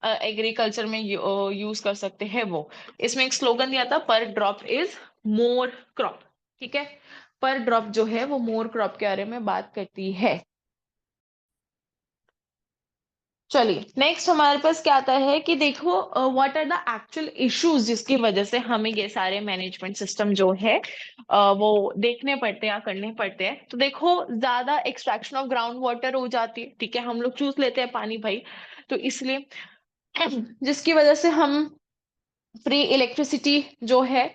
एग्रीकल्चर में यूज कर सकते हैं वो। इसमें एक स्लोगन दिया था, पर ड्रॉप इज मोर क्रॉप। ठीक है, पर ड्रॉप जो है वो मोर क्रॉप के बारे में बात करती है। चलिए, नेक्स्ट हमारे पास क्या आता है कि देखो what are the actual issues जिसकी वजह से हमें ये सारे मैनेजमेंट सिस्टम जो है वो देखने पड़ते हैं या करने पड़ते हैं। तो देखो, ज्यादा एक्सट्रैक्शन ऑफ ग्राउंड वाटर हो जाती है। ठीक है, हम लोग चूस लेते हैं पानी भाई, तो इसलिए जिसकी वजह से हम फ्री इलेक्ट्रिसिटी जो है,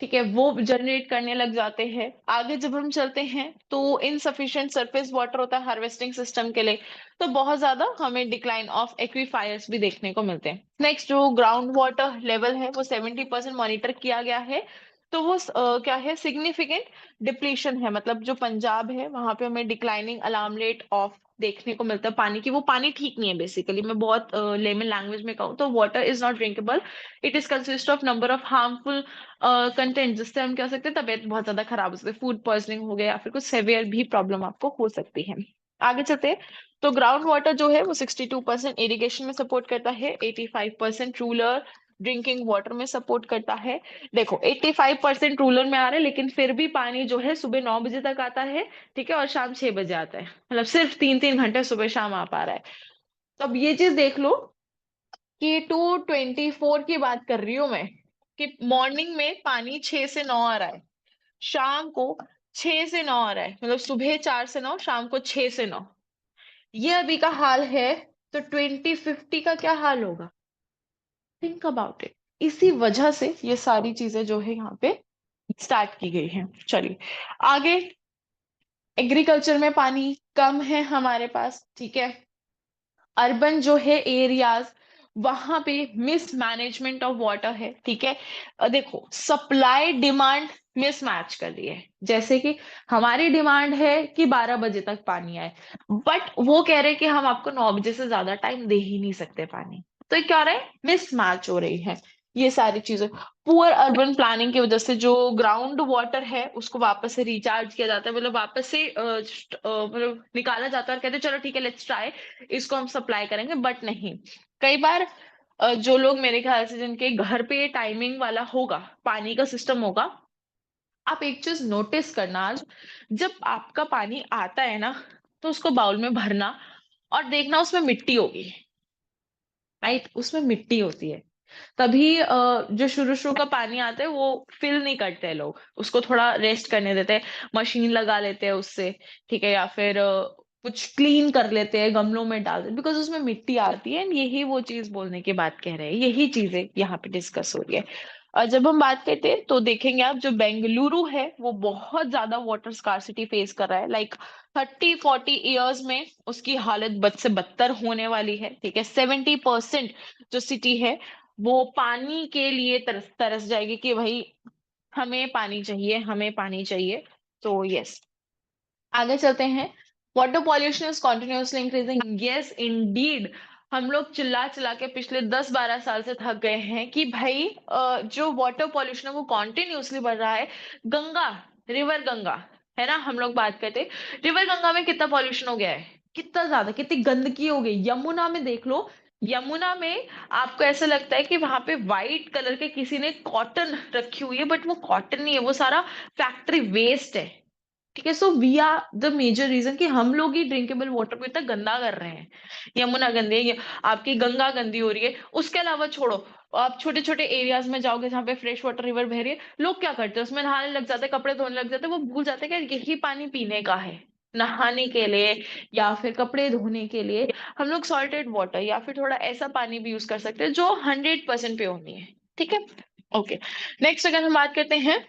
ठीक है, वो जनरेट करने लग जाते हैं। आगे जब हम चलते हैं तो इनसफिशिएंट सरफेस वाटर होता है हार्वेस्टिंग सिस्टम के लिए, तो बहुत ज्यादा हमें डिक्लाइन ऑफ एक्वीफायर्स भी देखने को मिलते हैं। नेक्स्ट जो ग्राउंड वाटर लेवल है वो 70% मॉनिटर किया गया है। तो वो क्या है, सिग्निफिकेंट डिप्लीशन है। मतलब जो पंजाब है वहां पे हमें डिक्लाइनिंग अलार्म रेट ऑफ देखने को मिलता है पानी की। वो पानी ठीक नहीं है बेसिकली, मैं बहुत लेमन लैंग्वेज में कहूँ तो water is not drinkable. It is consist of number of harmful content, जिससे हम कह सकते हैं तबीयत बहुत ज्यादा खराब हो सकती है, फूड पॉइजनिंग हो गया या फिर कुछ सेवियर भी प्रॉब्लम आपको हो सकती है। आगे चलते हैं तो ग्राउंड वाटर जो है वो 62% इरिगेशन में सपोर्ट करता है, 85% रूरल ड्रिंकिंग वाटर में सपोर्ट करता है। देखो 85% रूरल में आ रहा है, लेकिन फिर भी पानी जो है सुबह 9 बजे तक आता है। ठीक है, और शाम 6 बजे आता है, मतलब सिर्फ 3-3 घंटे सुबह शाम आ पा रहा है। तो अब ये चीज देख लो कि 224 की बात कर रही हूँ मैं, कि मॉर्निंग में पानी 6 से 9 आ रहा है, शाम को 6 से 9 आ रहा है, मतलब सुबह 4 से 9, शाम को 6 से 9। ये अभी का हाल है, तो 2050 का क्या हाल होगा? Think about it. इसी वजह से ये सारी चीजें जो है यहाँ पे स्टार्ट की गई हैं। चलिए आगे, एग्रीकल्चर में पानी कम है हमारे पास। ठीक है, अर्बन जो है एरियाज, वहां पे मिस मैनेजमेंट ऑफ वाटर है। ठीक है, देखो सप्लाई डिमांड मिसमैच कर दिए। जैसे कि हमारी डिमांड है कि 12 बजे तक पानी आए, बट वो कह रहे हैं कि हम आपको 9 बजे से ज्यादा टाइम दे ही नहीं सकते पानी। तो ये क्या हो रहा है, मिसमैच हो रही है। ये सारी चीजें पुअर अर्बन प्लानिंग की वजह से जो ग्राउंड वाटर है उसको वापस से रिचार्ज किया जाता है, मतलब वापस से मतलब निकाला जाता है और कहते हैं चलो ठीक है लेट्स ट्राई, इसको हम सप्लाई करेंगे, बट नहीं। कई बार जो लोग मेरे ख्याल से जिनके घर पे टाइमिंग वाला होगा पानी का सिस्टम होगा, आप एक चीज नोटिस करना आज, जब आपका पानी आता है ना तो उसको बाउल में भरना और देखना उसमें मिट्टी होगी, राइट, उसमें मिट्टी होती है। तभी जो शुरू शुरू का पानी आता है वो फिल नहीं करते हैं लोग, उसको थोड़ा रेस्ट करने देते हैं, मशीन लगा लेते हैं उससे, ठीक है, या फिर कुछ क्लीन कर लेते हैं, गमलों में डाल देते, बिकॉज उसमें मिट्टी आती है। एंड यही वो चीज बोलने की बात कह रहे हैं, यही चीजें यहाँ पे डिस्कस हो रही है। और जब हम बात करते हैं तो देखेंगे आप, जो बेंगलुरु है वो बहुत ज्यादा वाटर स्कार्सिटी फेस कर रहा है, लाइक 30-40 ईयर्स में उसकी हालत बद से बदतर होने वाली है, ठीक है। 70% जो सिटी है वो पानी के लिए तरस तरस जाएगी कि भाई हमें पानी चाहिए, हमें पानी चाहिए। तो यस, आगे चलते हैं। Water pollution is continuously increasing, yes Indeed. हम लोग चिल्ला चिल्ला के पिछले 10-12 साल से थक गए हैं कि भाई जो वाटर पॉल्यूशन है वो कॉन्टिन्यूसली बढ़ रहा है। गंगा, रिवर गंगा, है ना, हम लोग बात करते, रिवर गंगा में कितना पॉल्यूशन हो गया है, कितना ज्यादा, कितनी गंदगी हो गई। यमुना में देख लो, यमुना में आपको ऐसा लगता है कि वहां पे व्हाइट कलर के किसी ने कॉटन रखी हुई है, बट वो कॉटन नहीं है, वो सारा फैक्ट्री वेस्ट है, ठीक है। So we are the major reason कि हम लोग ही ड्रिंकेबल वाटर को इतना गंदा कर रहे हैं। यमुना गंदी है, ये आपकी गंगा गंदी हो रही है। उसके अलावा छोड़ो, आप छोटे छोटे एरियाज में जाओगे जहाँ पे फ्रेश वाटर रिवर बह रही है, लोग क्या करते हैं, उसमें नहाने लग जाते हैं, कपड़े धोने लग जाते हैं, वो भूल जाते हैं कि यही पानी पीने का है, नहाने के लिए या फिर कपड़े धोने के लिए हम लोग सॉल्टेड वाटर या फिर थोड़ा ऐसा पानी भी यूज कर सकते हैं जो 100% प्योर नहीं है, ठीक है। ओके, नेक्स्ट अगर हम बात करते हैं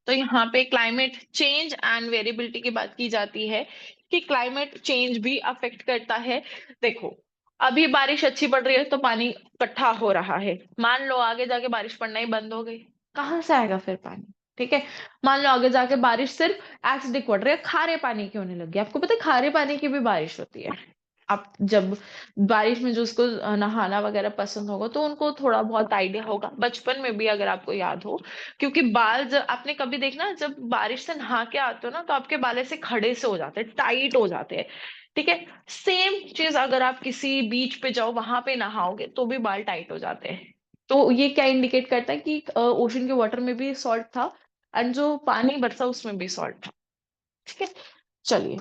तो यहाँ पे क्लाइमेट चेंज एंड वेरिएबिलिटी की बात की जाती है कि क्लाइमेट चेंज भी अफेक्ट करता है। देखो, अभी बारिश अच्छी पड़ रही है तो पानी इकट्ठा हो रहा है, मान लो आगे जाके बारिश पड़ना ही बंद हो गई, कहाँ से आएगा फिर पानी, ठीक है। मान लो आगे जाके बारिश सिर्फ एसिडिक पड़ रही है, खारे पानी की होने लगी, आपको पता है खारे पानी की भी बारिश होती है। आप जब बारिश में जो उसको नहाना वगैरह पसंद होगा तो उनको थोड़ा बहुत आइडिया होगा, बचपन में भी अगर आपको याद हो, क्योंकि बाल जब आपने कभी देखना, जब बारिश से नहा के आते हो ना तो आपके बाल ऐसे खड़े से हो जाते हैं, टाइट हो जाते हैं, ठीक है। सेम चीज अगर आप किसी बीच पे जाओ वहां पे नहाओगे तो भी बाल टाइट हो जाते हैं। तो ये क्या इंडिकेट करता है कि ओशन के वाटर में भी सॉल्ट था एंड जो पानी बरसा उसमें भी सॉल्ट था, ठीक है। चलिए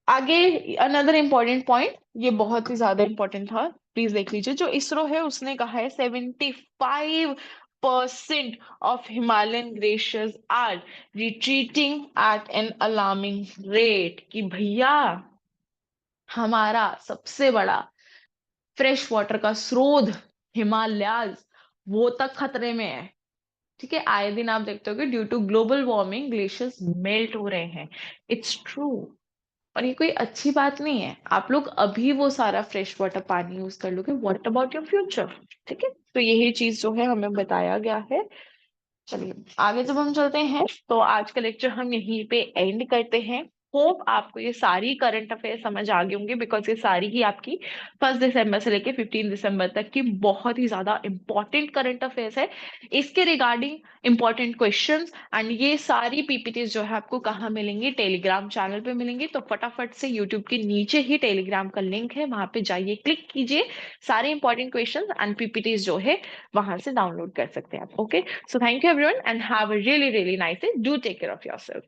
आगे, अनदर इम्पोर्टेंट पॉइंट, ये बहुत ही ज्यादा इंपॉर्टेंट था, प्लीज देख लीजिए। जो इसरो है उसने कहा है 75% of Himalayan glaciers are retreating at an alarming rate, कि भैया हमारा सबसे बड़ा फ्रेश वाटर का स्रोत हिमालयाज वो तक खतरे में है, ठीक है। आए दिन आप देखते हो कि due to global warming glaciers melt हो रहे हैं, इट्स ट्रू। और ये कोई अच्छी बात नहीं है, आप लोग अभी वो सारा फ्रेश वाटर पानी यूज कर लोगे, व्हाट अबाउट योर फ्यूचर, ठीक है। तो यही चीज जो है हमें बताया गया है। चलिए आगे जब हम चलते हैं तो आज का लेक्चर हम यहीं पे एंड करते हैं। होप आपको ये सारी करंट अफेयर समझ आ गई होंगी, बिकॉज ये सारी ही आपकी 1 दिसंबर से लेके 15 दिसंबर तक की बहुत ही ज्यादा इंपॉर्टेंट करंट अफेयर्स है। इसके रिगार्डिंग इंपॉर्टेंट क्वेश्चंस एंड ये सारी पीपीटीज जो है आपको कहाँ मिलेंगी, टेलीग्राम चैनल पे मिलेंगी। तो फटाफट से यूट्यूब के नीचे ही टेलीग्राम का लिंक है, वहां पे जाइए, क्लिक कीजिए, सारे इंपॉर्टेंट क्वेश्चंस एंड पीपीटीज जो है वहां से डाउनलोड कर सकते हैं आप। Okay, so thank you everyone and have a really, really nice day. Do take care of yourself.